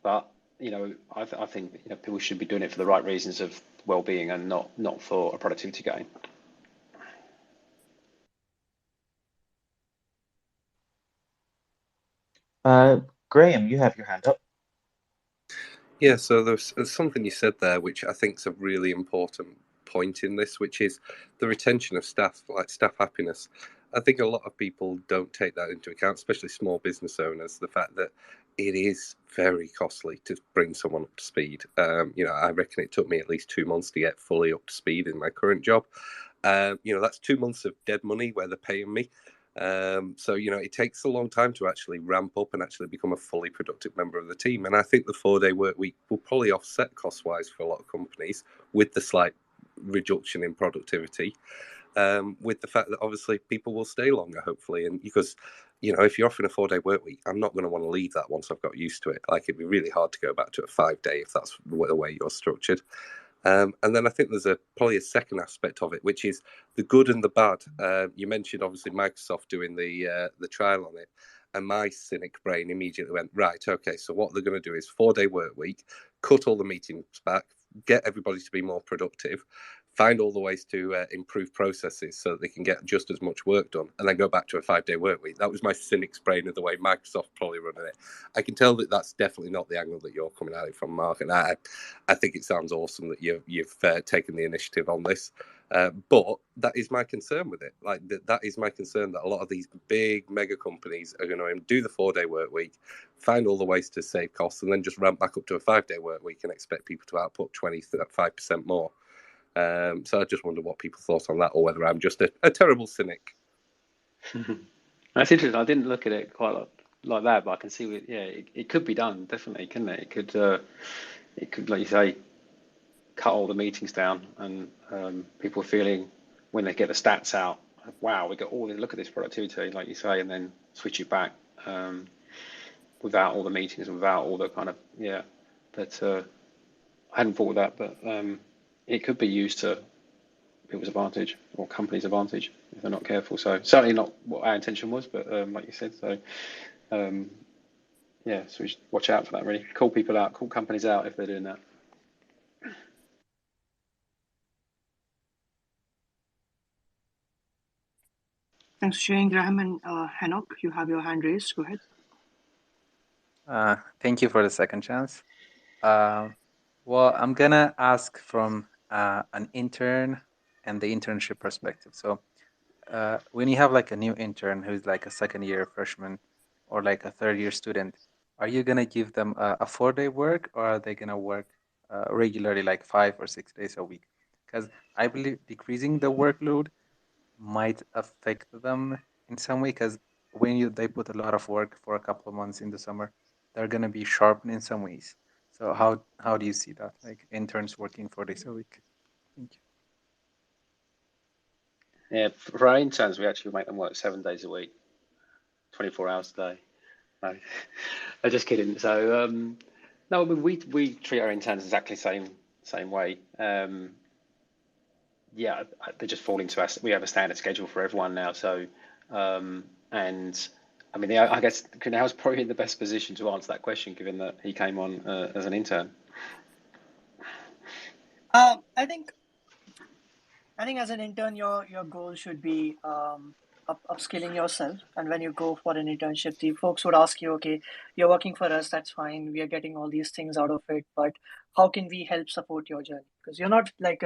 but I think people should be doing it for the right reasons of well-being and not for a productivity gain. Graham, you have your hand up. Yeah, so there's something you said there which I think is a really important point in this, which is the retention of staff, like staff happiness. I think a lot of people don't take that into account, especially small business owners, the fact that it is very costly to bring someone up to speed. I reckon it took me at least 2 months to get fully up to speed in my current job. That's 2 months of dead money where they're paying me. So it takes a long time to actually ramp up and actually become a fully productive member of the team. And I think the 4-day work week will probably offset cost-wise for a lot of companies with the slight reduction in productivity, with the fact that obviously people will stay longer, hopefully. And because, if you're offering a 4-day work week, I'm not going to want to leave that once I've got used to it. Like, it'd be really hard to go back to a 5-day if that's the way you're structured. And then I think there's probably a second aspect of it, which is the good and the bad. You mentioned obviously Microsoft doing the trial on it, and my cynic brain immediately went, right, okay, so what they're going to do is 4-day work week, cut all the meetings back, get everybody to be more productive, find all the ways to improve processes so that they can get just as much work done, and then go back to a 5-day work week. That was my cynic's brain of the way Microsoft probably running it. I can tell that that's definitely not the angle that you're coming at it from, Mark, and I think it sounds awesome that you've taken the initiative on this. But that is my concern with it. Like that is my concern, that a lot of these big mega companies are going to do the 4-day work week, find all the ways to save costs, and then just ramp back up to a 5-day work week and expect people to output 25% more. So I just wonder what people thought on that, or whether I'm just a terrible cynic. That's interesting. I didn't look at it quite like that, but I can see it could be done, definitely, couldn't it? It could, like you say, cut all the meetings down, and people feeling when they get the stats out, wow, we got all this, look at this productivity, like you say, and then switch it back without all the meetings and without all the kind of But I hadn't thought of that, but it could be used to people's advantage or companies' advantage if they're not careful. So certainly not what our intention was, but like you said, so so we should watch out for that. Really, call people out, call companies out if they're doing that. Thanks for sharing, Graham. And Hanok, you have your hand raised. Go ahead. Thank you for the second chance. Well, I'm gonna ask from an intern and the internship perspective. So when you have like a new intern who's like a second-year freshman or like a third-year student, are you gonna give them a 4-day work, or are they gonna work regularly like 5 or 6 days a week? Because I believe decreasing the workload might affect them in some way, because when they put a lot of work for a couple of months in the summer, they're going to be sharpened in some ways. So how do you see that, like interns working 4 days a week? Thank you. Yeah, for our interns, we actually make them work 7 days a week, 24 hours a day. No, I'm just kidding. So no, we treat our interns exactly the same way. They just fall into us. We have a standard schedule for everyone now. So, and I mean, I guess Kunal's probably in the best position to answer that question, given that he came on as an intern. I think as an intern, your goal should be upskilling yourself. And when you go for an internship, the folks would ask you, okay, you're working for us, that's fine. We are getting all these things out of it, but how can we help support your journey? Because you're not like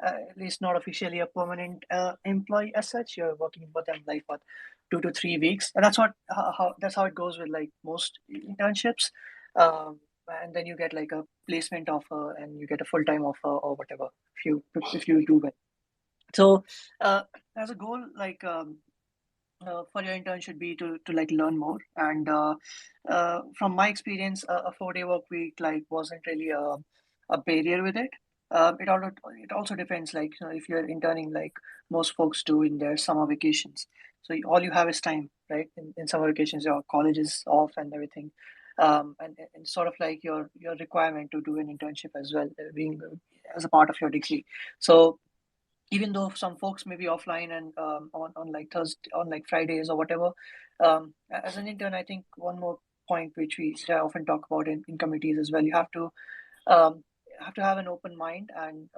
at least not officially a permanent employee as such. You're working for them like for 2 to 3 weeks, and that's how it goes with like most internships. And then you get like a placement offer, and you get a full-time offer or whatever if you do well. So as a goal, like for your intern should be to like learn more. And from my experience, a 4 day work week like wasn't really a barrier with it. It also depends, like, if you're interning like most folks do in their summer vacations. So all you have is time, right? In summer vacations, your college is off and everything. And sort of like your requirement to do an internship as well, being as a part of your degree. So even though some folks may be offline and on like Thursday, on like Fridays or whatever, as an intern, I think one more point which we often talk about in committees as well, you um, have to have an open mind, and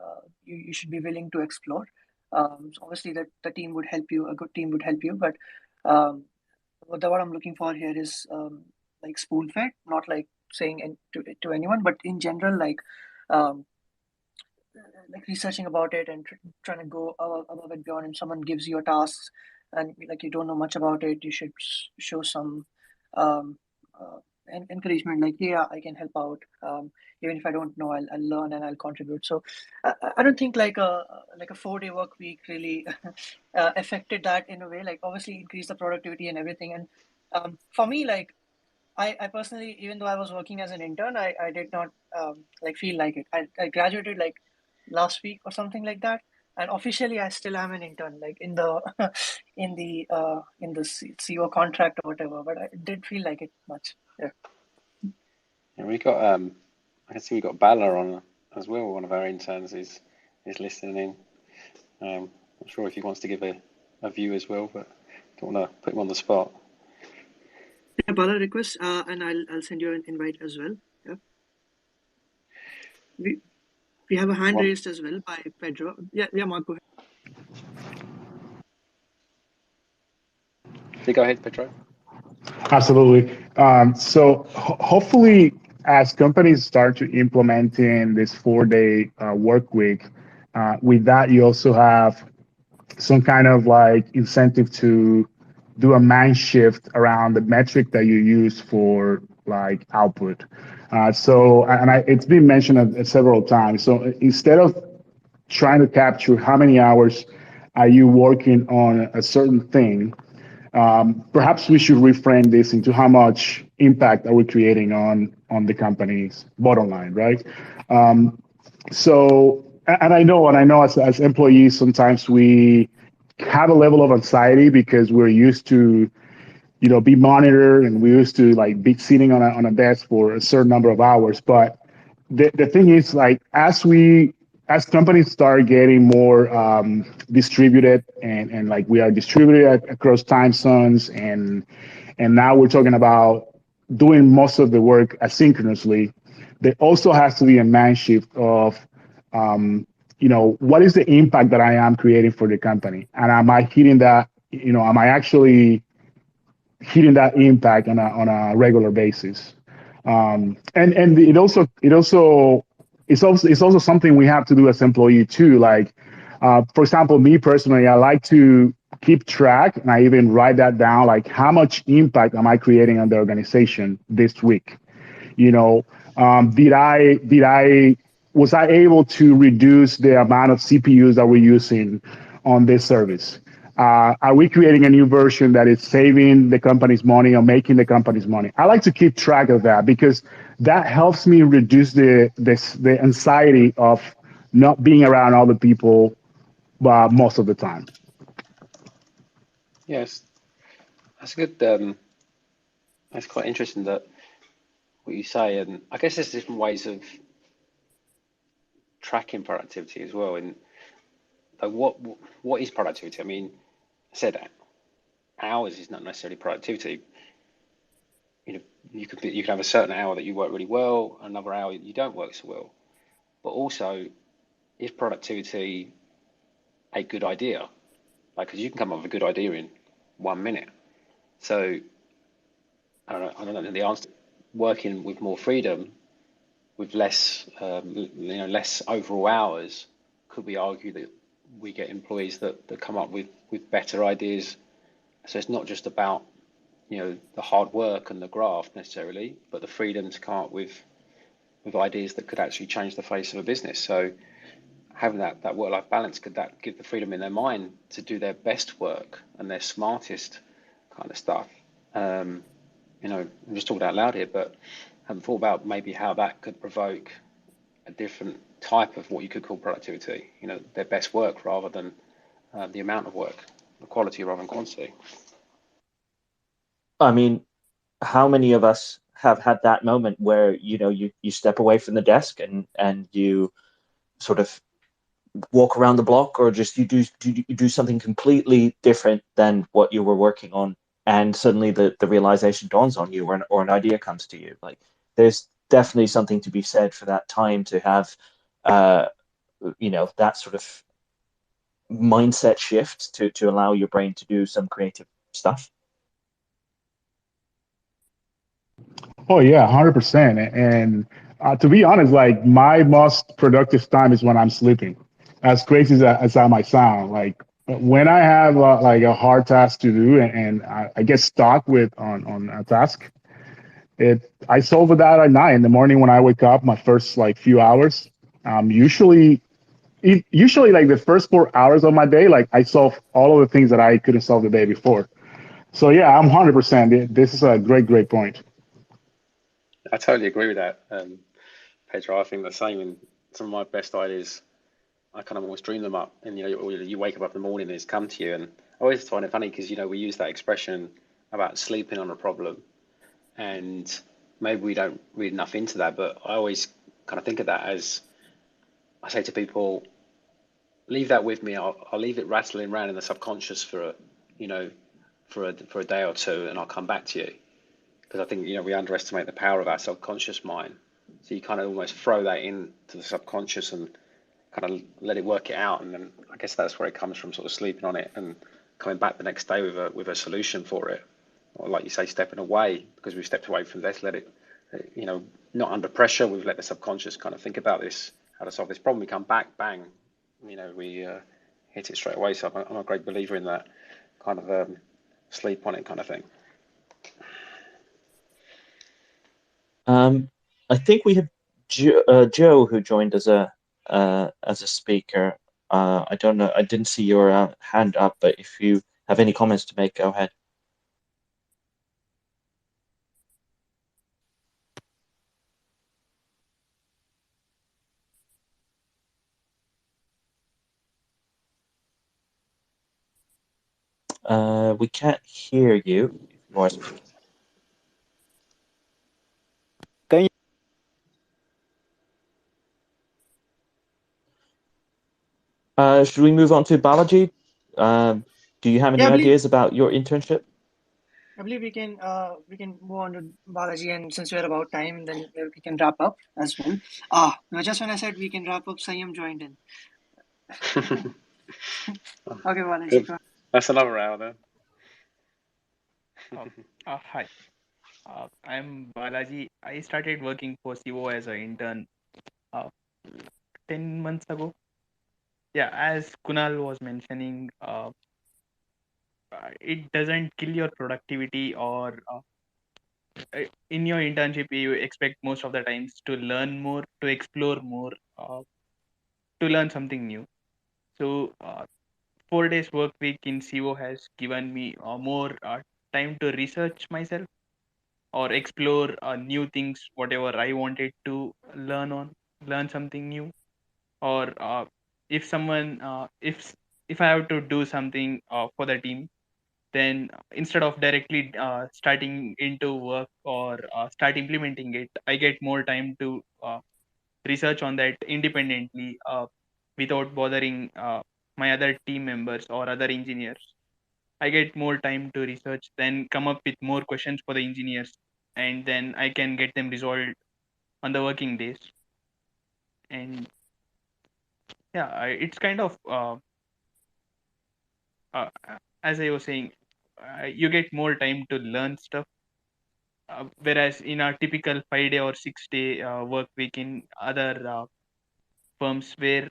you should be willing to explore. So obviously the team would help you, a good team would help you, but what I'm looking for here is like spoon fed, not like saying to anyone, but in general, um, like researching about it and trying to go above and beyond. And someone gives you a task and like you don't know much about it, you should show some um, uh, encouragement, like, yeah, I can help out. Even if I don't know, I'll learn and I'll contribute. So I don't think like a 4 day work week really affected that in a way. Like obviously increase the productivity and everything. And for me, like I personally, even though I was working as an intern, I did not like feel like it. I graduated like last week or something like that, and officially I still am an intern, like in the in the CO contract or whatever. But I didn't feel like it much. Yeah. And we got I can see we got Bala on as well. One of our interns is listening in. I'm sure if he wants to give a view as well, but don't want to put him on the spot. Yeah, Bala, request, and I'll send you an invite as well. Yeah. We have a hand raised as well by Pedro. Yeah, Mark, go ahead. Go ahead, Pedro. Absolutely. So hopefully, as companies start to implementing this 4 day work week, with that you also have some kind of like incentive to do a mind shift around the metric that you use for like output. It's been mentioned several times. So instead of trying to capture how many hours are you working on a certain thing, perhaps we should reframe this into how much impact are we creating on the company's bottom line, right? And I know as employees, sometimes we have a level of anxiety because we're used to, be monitored, and we used to like be sitting on a desk for a certain number of hours. But the thing is, like, as companies start getting more distributed, and like we are distributed across time zones, and now we're talking about doing most of the work asynchronously, there also has to be a mind shift of what is the impact that I am creating for the company, and am I hitting that? Am I actually hitting that impact on a regular basis? And it's also something we have to do as employee too. Like, for example, me personally, I like to keep track, and I even write that down. Like, how much impact am I creating on the organization this week? You know, was I able to reduce the amount of CPUs that we're using on this service? Are we creating a new version that is saving the company's money or making the company's money? I like to keep track of that because that helps me reduce the anxiety of not being around other people most of the time. Yes, that's good. That's quite interesting that what you say, and I guess there's different ways of tracking productivity as well. And like, what is productivity? I mean, I said hours is not necessarily productivity. You could have a certain hour that you work really well, another hour you don't work so well. But also, is productivity a good idea? Like, because you can come up with a good idea in 1 minute. So I don't know the answer. Working with more freedom, with less less overall hours, could we argue that we get employees that come up with better ideas? So it's not just about the hard work and the graft necessarily, but the freedom to come up with ideas that could actually change the face of a business. So having that work-life balance, could that give the freedom in their mind to do their best work and their smartest kind of stuff. I'm just talking out loud here, but I haven't thought about maybe how that could provoke a different type of what you could call productivity. Their best work rather than the amount of work, the quality rather than quantity. I mean, how many of us have had that moment where you step away from the desk and you sort of walk around the block, or just you do something completely different than what you were working on, and suddenly the realization dawns on you, or an idea comes to you. Like, there's definitely something to be said for that time to have that sort of mindset shift to allow your brain to do some creative stuff. Oh yeah, 100%. And to be honest, like my most productive time is when I'm sleeping. As crazy as that might sound, like when I have like a hard task to do and I get stuck with on a task, I solve that at night. In the morning when I wake up, my first like few hours, usually like the first 4 hours of my day, like I solve all of the things that I couldn't solve the day before. So yeah, I'm 100%. This is a great point. I totally agree with that, Pedro. I think the same. In some of my best ideas, I kind of always dream them up, and you wake up in the morning and it's come to you. And I always find it funny because we use that expression about sleeping on a problem, and maybe we don't read enough into that. But I always kind of think of that as, I say to people, leave that with me. I'll leave it rattling around in the subconscious for a day or two, and I'll come back to you. Because I think we underestimate the power of our subconscious mind. So you kind of almost throw that into the subconscious and kind of let it work it out, and then I guess that's where it comes from, sort of sleeping on it and coming back the next day with a solution for it, or like you say, stepping away because we've stepped away from this, let it, not under pressure. We've let the subconscious kind of think about this, how to solve this problem. We come back, bang, we hit it straight away. So I'm a great believer in that kind of sleep on it kind of thing. I think we have Joe who joined as a speaker. I don't know. I didn't see your hand up, but if you have any comments to make, go ahead. We can't hear you. Can you? Should we move on to Balaji? Do you have any Yeah, ideas about your internship? I believe we can move on to Balaji, and since we're about time, then we can wrap up as well. Just when I said we can wrap up, Sayam joined in. Okay, Balaji, go. That's another hour then. Hi, I'm Balaji. I started working for Civo as an intern 10 months ago. Yeah, as Kunal was mentioning, it doesn't kill your productivity, or in your internship, you expect most of the times to learn more, to explore more, to learn something new. So, 4 days work week in Civo has given me more time to research myself or explore new things, whatever I wanted to learn something new. Or if someone, if I have to do something for the team, then instead of directly starting into work or start implementing it, I get more time to research on that independently without bothering my other team members or other engineers. I get more time to research, then come up with more questions for the engineers, and then I can get them resolved on the working days. And yeah, it's kind of uh, as I was saying, you get more time to learn stuff. Whereas in a typical 5 day or 6 day work week in other firms, where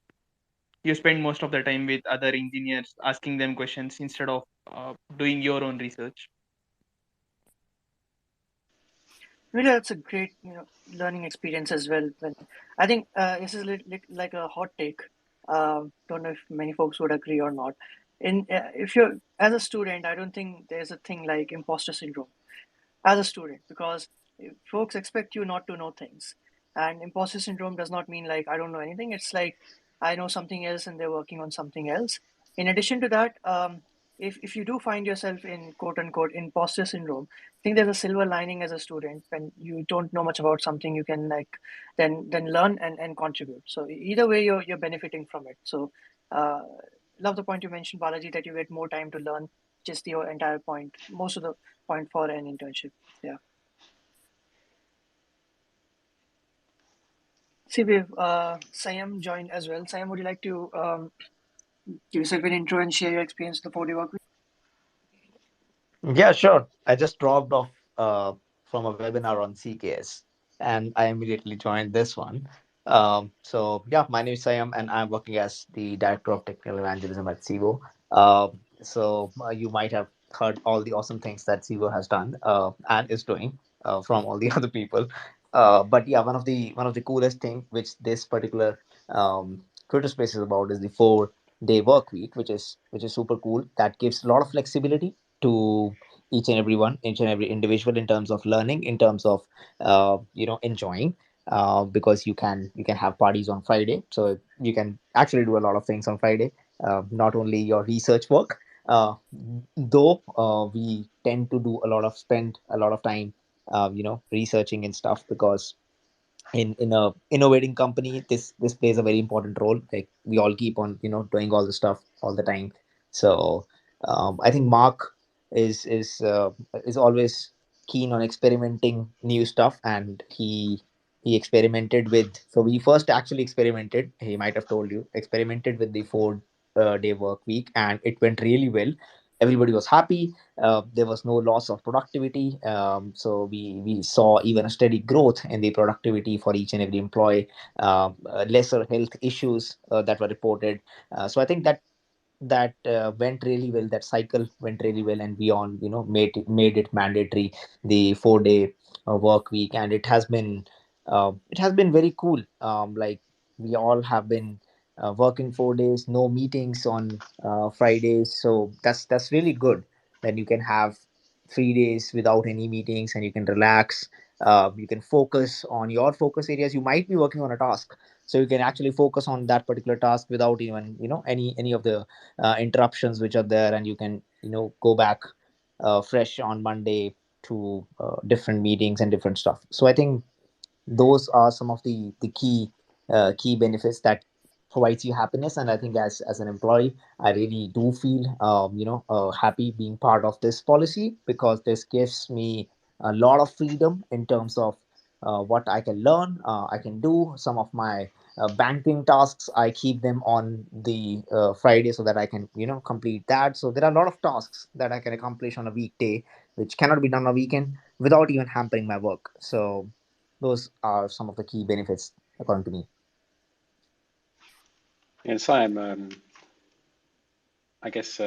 you spend most of the time with other engineers asking them questions instead of doing your own research. Really, that's a great learning experience as well. When I think this is like a hot take. Don't know if many folks would agree or not. if you're as a student, I don't think there's a thing like imposter syndrome as a student, because folks expect you not to know things. And imposter syndrome does not mean like I don't know anything. It's like I know something else and they're working on something else. In addition to that, if you do find yourself in quote unquote imposter syndrome, I think there's a silver lining as a student. When you don't know much about something, you can like then learn and contribute. So either way, you're benefiting from it. So uh, love the point you mentioned, Balaji, that you get more time to learn. Just the entire point, most of the point for an internship. Yeah. See, we've Sayam joined as well. Sayam, would you like to give yourself an intro and share your experience with the 4-day work week? Yeah, sure. I just dropped off from a webinar on CKS and I immediately joined this one. So, my name is Sayam and I'm working as the Director of Technical Evangelism at Civo. You might have heard all the awesome things that Civo has done and is doing from all the other people. But yeah, one of the coolest thing which this particular Twitter space is about is the 4-day work week, which is super cool. That gives a lot of flexibility to each and every individual in terms of learning, in terms of enjoying. Because you can have parties on Friday, so you can actually do a lot of things on Friday. Not only your research work, though we tend to do spend a lot of time, researching and stuff, because in a innovating company, this plays a very important role. Like we all keep on doing all the stuff all the time. So I think Mark is always keen on experimenting new stuff, and he experimented with, so we first actually experimented, he might have told you, experimented with the 4 day work week, and it went really well. Everybody was happy. There was no loss of productivity. So we saw even a steady growth in the productivity for each and every employee. Lesser health issues that were reported. So I think that went really well. That cycle went really well, and beyond, made it mandatory, the 4-day work week, and it has been very cool. Like we all have been working 4 days, no meetings on Fridays, so that's really good. Then you can have 3 days without any meetings, and you can relax. You can focus on your focus areas. You might be working on a task, so you can actually focus on that particular task without even any of the interruptions which are there, and you can go back fresh on Monday to different meetings and different stuff. So I think those are some of the key benefits that provides you happiness. And I think as an employee, I really do feel happy being part of this policy, because this gives me a lot of freedom in terms of what I can learn. I can do some of my banking tasks. I keep them on the Friday, so that I can complete that. So there are a lot of tasks that I can accomplish on a weekday which cannot be done on a weekend without even hampering my work. So those are some of the key benefits, according to me. And Sam, I guess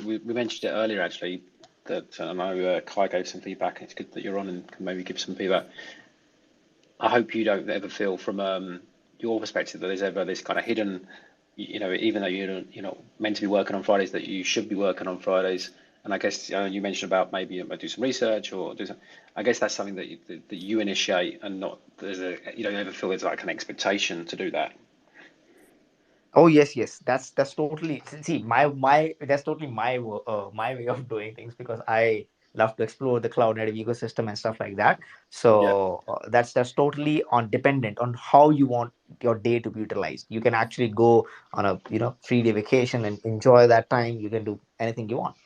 we mentioned it earlier actually, that I know Kai gave some feedback. It's good that you're on and can maybe give some feedback. I hope you don't ever feel from your perspective that there's ever this kind of hidden, even though you're not meant to be working on Fridays, that you should be working on Fridays. And I guess you mentioned about maybe do some research or do some. I guess that's something that you initiate, and not you don't ever feel there's like an expectation to do that. Oh yes, yes. That's totally, see, my that's totally my way of doing things, because I love to explore the cloud native ecosystem and stuff like that. Yeah. So that's totally on dependent on how you want your day to be utilized. You can actually go on a 3-day vacation and enjoy that time. You can do anything you want.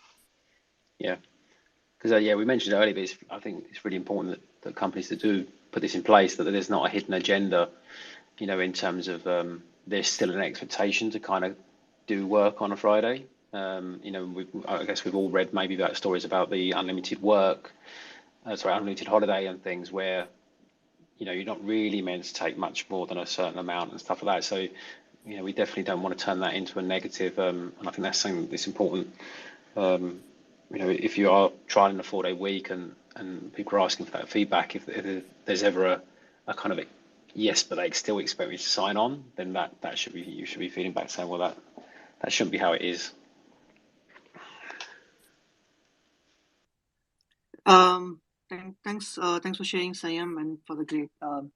Yeah. Because we mentioned it earlier, but I think it's really important that companies that do put this in place, that there's not a hidden agenda, in terms of there's still an expectation to kind of do work on a Friday. I guess we've all read maybe about stories about the unlimited holiday and things where, you're not really meant to take much more than a certain amount and stuff like that. So, we definitely don't want to turn that into a negative. And I think that's something that's important. If you are trialing a 4-day week and people are asking for that feedback, if there's ever a kind of yes, but they still expect me to sign on, then you should be feeding back saying, well, that shouldn't be how it is. Thanks for sharing, Sayam, and for the great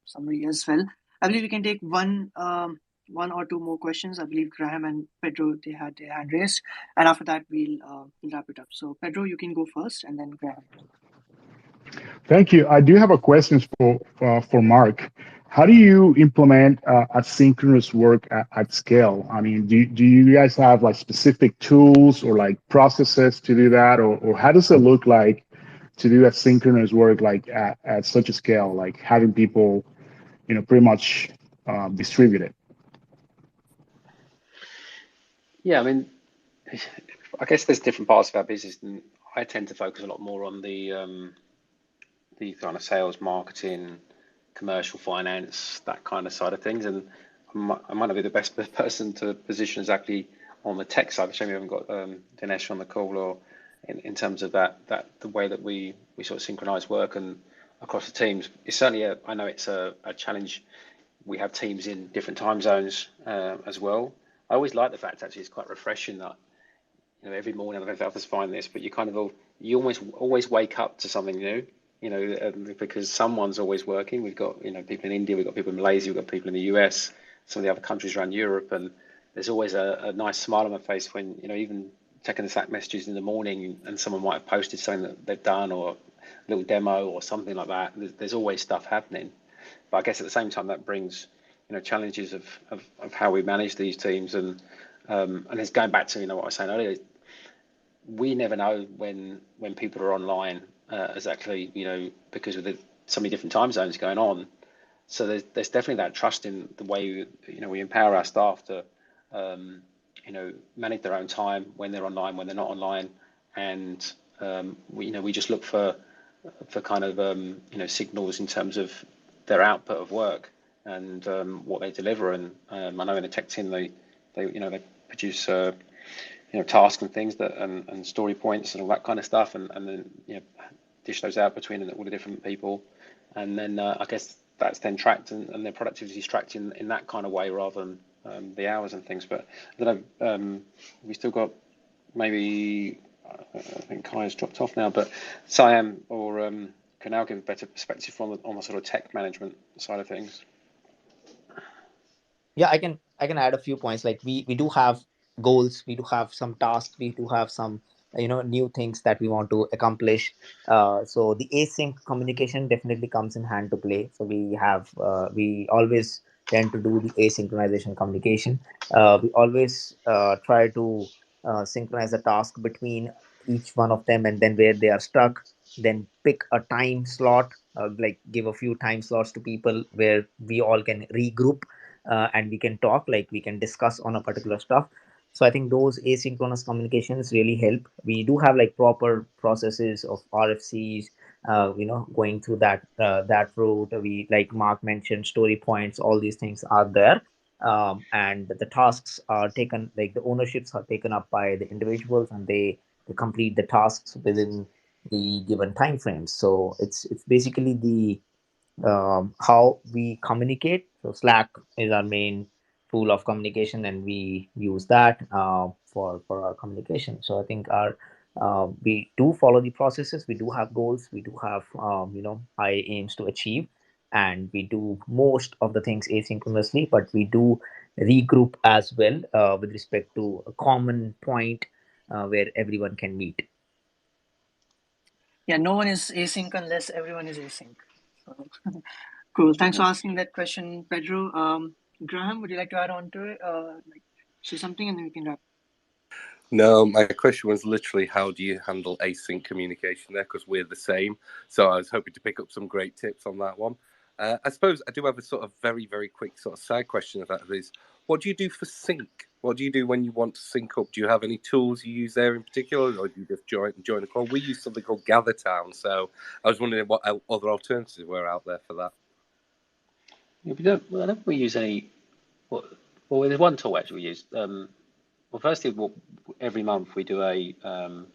summary as well. I believe we can take one or two more questions. I believe Graham and Pedro, they had their hand raised, and after that we'll wrap it up. So Pedro, you can go first, and then Graham. Thank you. I do have a question for Mark. How do you implement asynchronous work at scale? I mean, do you guys have like specific tools or like processes to do that, or how does it look like to do asynchronous work like at such a scale, like having people, pretty much distributed? Yeah, I mean, I guess there's different parts of our business, and I tend to focus a lot more on the kind of sales, marketing, commercial finance, that kind of side of things. And I might not be the best person to position exactly on the tech side. Shame we haven't got Dinesh on the call, or in terms of that the way that we sort of synchronize work and across the teams. It's certainly I know it's a challenge. We have teams in different time zones as well. I always like the fact actually it's quite refreshing that every morning, I don't know if others find this, but you always wake up to something new, because someone's always working. We've got, people in India, we've got people in Malaysia, we've got people in the US, some of the other countries around Europe, and there's always a nice smile on my face when, even checking the Slack messages in the morning and someone might have posted something that they've done, or a little demo or something like that. There's always stuff happening. But I guess at the same time, that brings, challenges of how we manage these teams. And it's going back to, what I was saying earlier, we never know when people are online exactly, because of so many different time zones going on. So there's definitely that trust in the way we empower our staff to manage their own time when they're online, when they're not online, and we just look for kind of signals in terms of their output of work and what they deliver. And I know in the tech team they produce tasks and things and story points and all that kind of stuff, and then dish those out between all the different people, and then I guess that's then tracked and their productivity is tracked in that kind of way rather than the hours and things. But I don't know, we still got maybe I think Kai's dropped off now, but Siam or can now give a better perspective on the sort of tech management side of things. Yeah, I can add a few points. Like we do have goals, we do have some tasks, we do have some new things that we want to accomplish. So the async communication definitely comes in hand to play. So we always tend to do the asynchronization communication. We always try to synchronize the task between each one of them, and then where they are stuck, then pick a time slot, like give a few time slots to people where we all can regroup, and we can talk, like we can discuss on a particular stuff. So I think those asynchronous communications really help. We do have like proper processes of RFCs, going through that route. We, like Mark mentioned, story points, all these things are there. And the tasks are taken, like the ownerships are taken up by the individuals, and they complete the tasks within the given time frames. So it's basically the how we communicate. So Slack is our main tool of communication, and we use that for our communication. So I think our we do follow the processes. We do have goals. We do have high aims to achieve, and we do most of the things asynchronously. But we do regroup as well with respect to a common point where everyone can meet. Yeah, no one is async unless everyone is async. So, cool. Thanks for asking that question, Pedro. Graham, would you like to add on to it? Say something, and then we can wrap. No, my question was literally how do you handle async communication there, because we're the same. So I was hoping to pick up some great tips on that one. I suppose I do have a sort of very, very quick sort of side question of that is, what do you do for sync? What do you do when you want to sync up? Do you have any tools you use there in particular, or do you just join a call? We use something called GatherTown, so I was wondering what other alternatives were out there for that. Yeah, I don't think we use any. Well, there's one tool actually we use. Well, firstly, every month we do an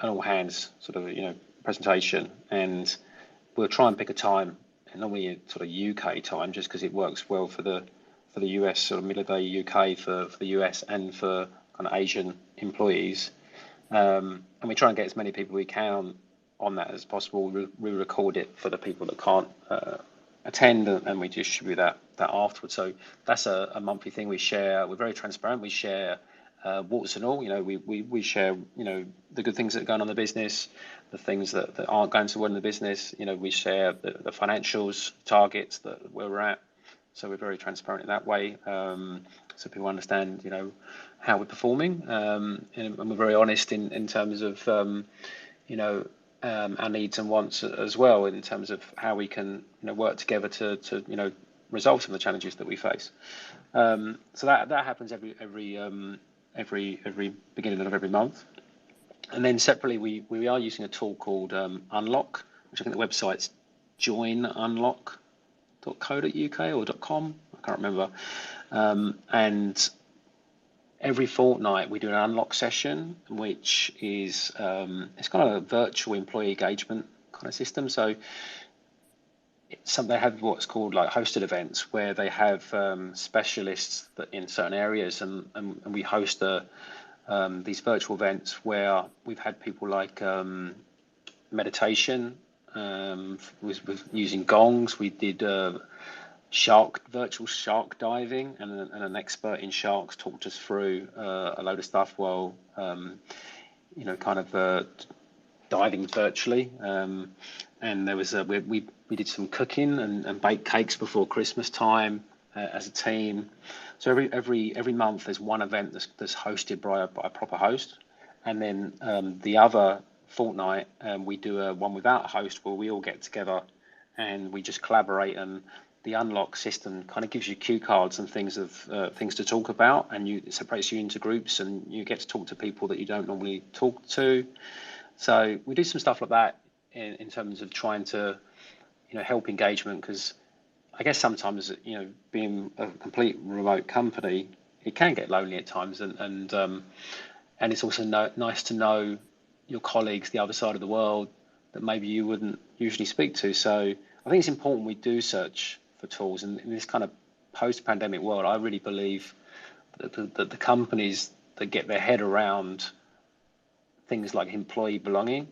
all hands sort of presentation, and we'll try and pick a time, and normally sort of UK time, just because it works well for the US sort of middle of day UK for the US and for kind of Asian employees. And we try and get as many people we can on that as possible. We record it for the people that can't attend, and we distribute that afterwards. So that's a monthly thing we share. We're very transparent. We share warts and all. We share the good things that are going on in the business, the things that aren't going so well in the business. We share the financials, targets, where we're at. So we're very transparent in that way, so people understand how we're performing, and we're very honest in terms of our needs and wants as well, in terms of how we can work together to resolve some of the challenges that we face. So that happens every beginning of every month. And then separately, we are using a tool called Unlock, which I think the website's joinunlock.co.uk or .com, I can't remember. And every fortnight we do an unlock session, which is it's kind of a virtual employee engagement kind of system. So they have what's called like hosted events, where they have specialists that in certain areas, and we host these virtual events where we've had people like meditation with using gongs. We did virtual shark diving, and an expert in sharks talked us through a load of stuff while diving virtually. And there was we did some cooking and baked cakes before Christmas time as a team. So every month there's one event that's hosted by a proper host, and then the other fortnight we do one without a host, where we all get together and we just collaborate. And the Unlock system kind of gives you cue cards and things to talk about, and it separates you into groups, and you get to talk to people that you don't normally talk to. So we do some stuff like that in terms of trying to help engagement, because I guess sometimes being a complete remote company, it can get lonely at times, and it's also nice to know your colleagues the other side of the world that maybe you wouldn't usually speak to. So I think it's important we do search for tools, and in this kind of post-pandemic world, I really believe that the companies that get their head around things like employee belonging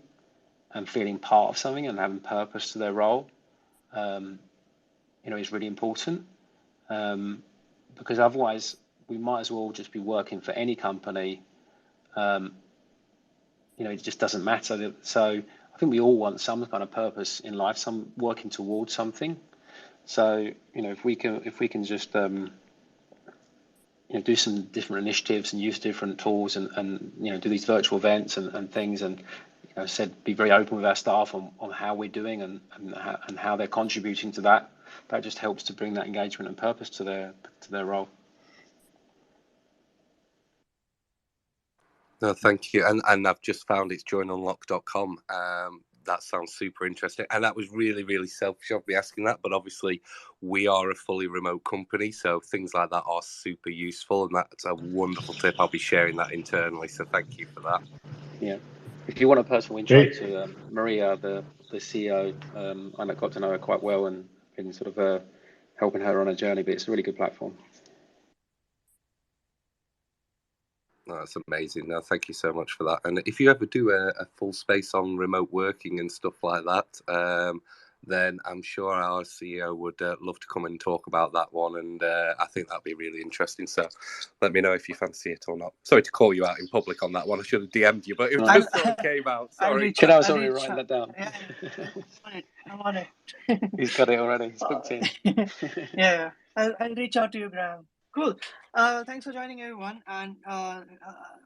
and feeling part of something and having purpose to their role, is really important, because otherwise we might as well just be working for any company. It just doesn't matter. So I think we all want some kind of purpose in life, some working towards something. So if we can just do some different initiatives and use different tools, and do these virtual events and things, and be very open with our staff on how we're doing and how they're contributing to that. That just helps to bring that engagement and purpose to their role. No, thank you. And I've just found it's joinunlock.com. That sounds super interesting. And that was really, really selfish of me asking that. But obviously, we are a fully remote company, so things like that are super useful. And that's a wonderful tip. I'll be sharing that internally. So thank you for that. Yeah. If you want a personal intro to Maria, the CEO, I got to know her quite well and been sort of helping her on a journey, but it's a really good platform. Oh, that's amazing. No, thank you so much for that. And if you ever do a full space on remote working and stuff like that, then I'm sure our CEO would love to come and talk about that one. And I think that'd be really interesting. So let me know if you fancy it or not. Sorry to call you out in public on that one. I should have DM'd you, but it just sort of came out. Sorry. Sorry, writing that down. Yeah, I'm on it. He's got it already. It's booked in. Yeah. I'll reach out to you, Graham. Cool. Thanks for joining, everyone. And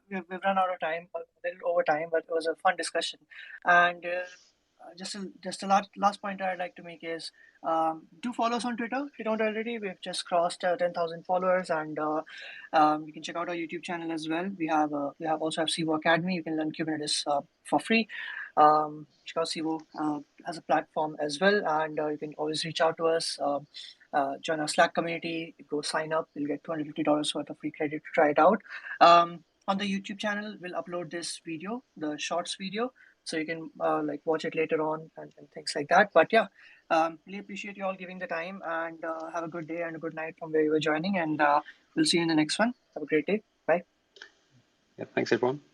we've run out of time, a little over time, but it was a fun discussion. And just a last point I'd like to make is do follow us on Twitter if you don't already. We've just crossed 10,000 followers, and you can check out our YouTube channel as well. We also have Civo Academy. You can learn Kubernetes for free. Check out Civo as a platform as well, and you can always reach out to us. Join our Slack community. Go sign up. You'll get $250 worth of free credit to try it out. On the YouTube channel, we'll upload this video, the shorts video, so you can watch it later on and things like that. But yeah, really appreciate you all giving the time, and have a good day and a good night from where you were joining, and we'll see you in the next one. Have a great day. Bye. Yeah, thanks everyone.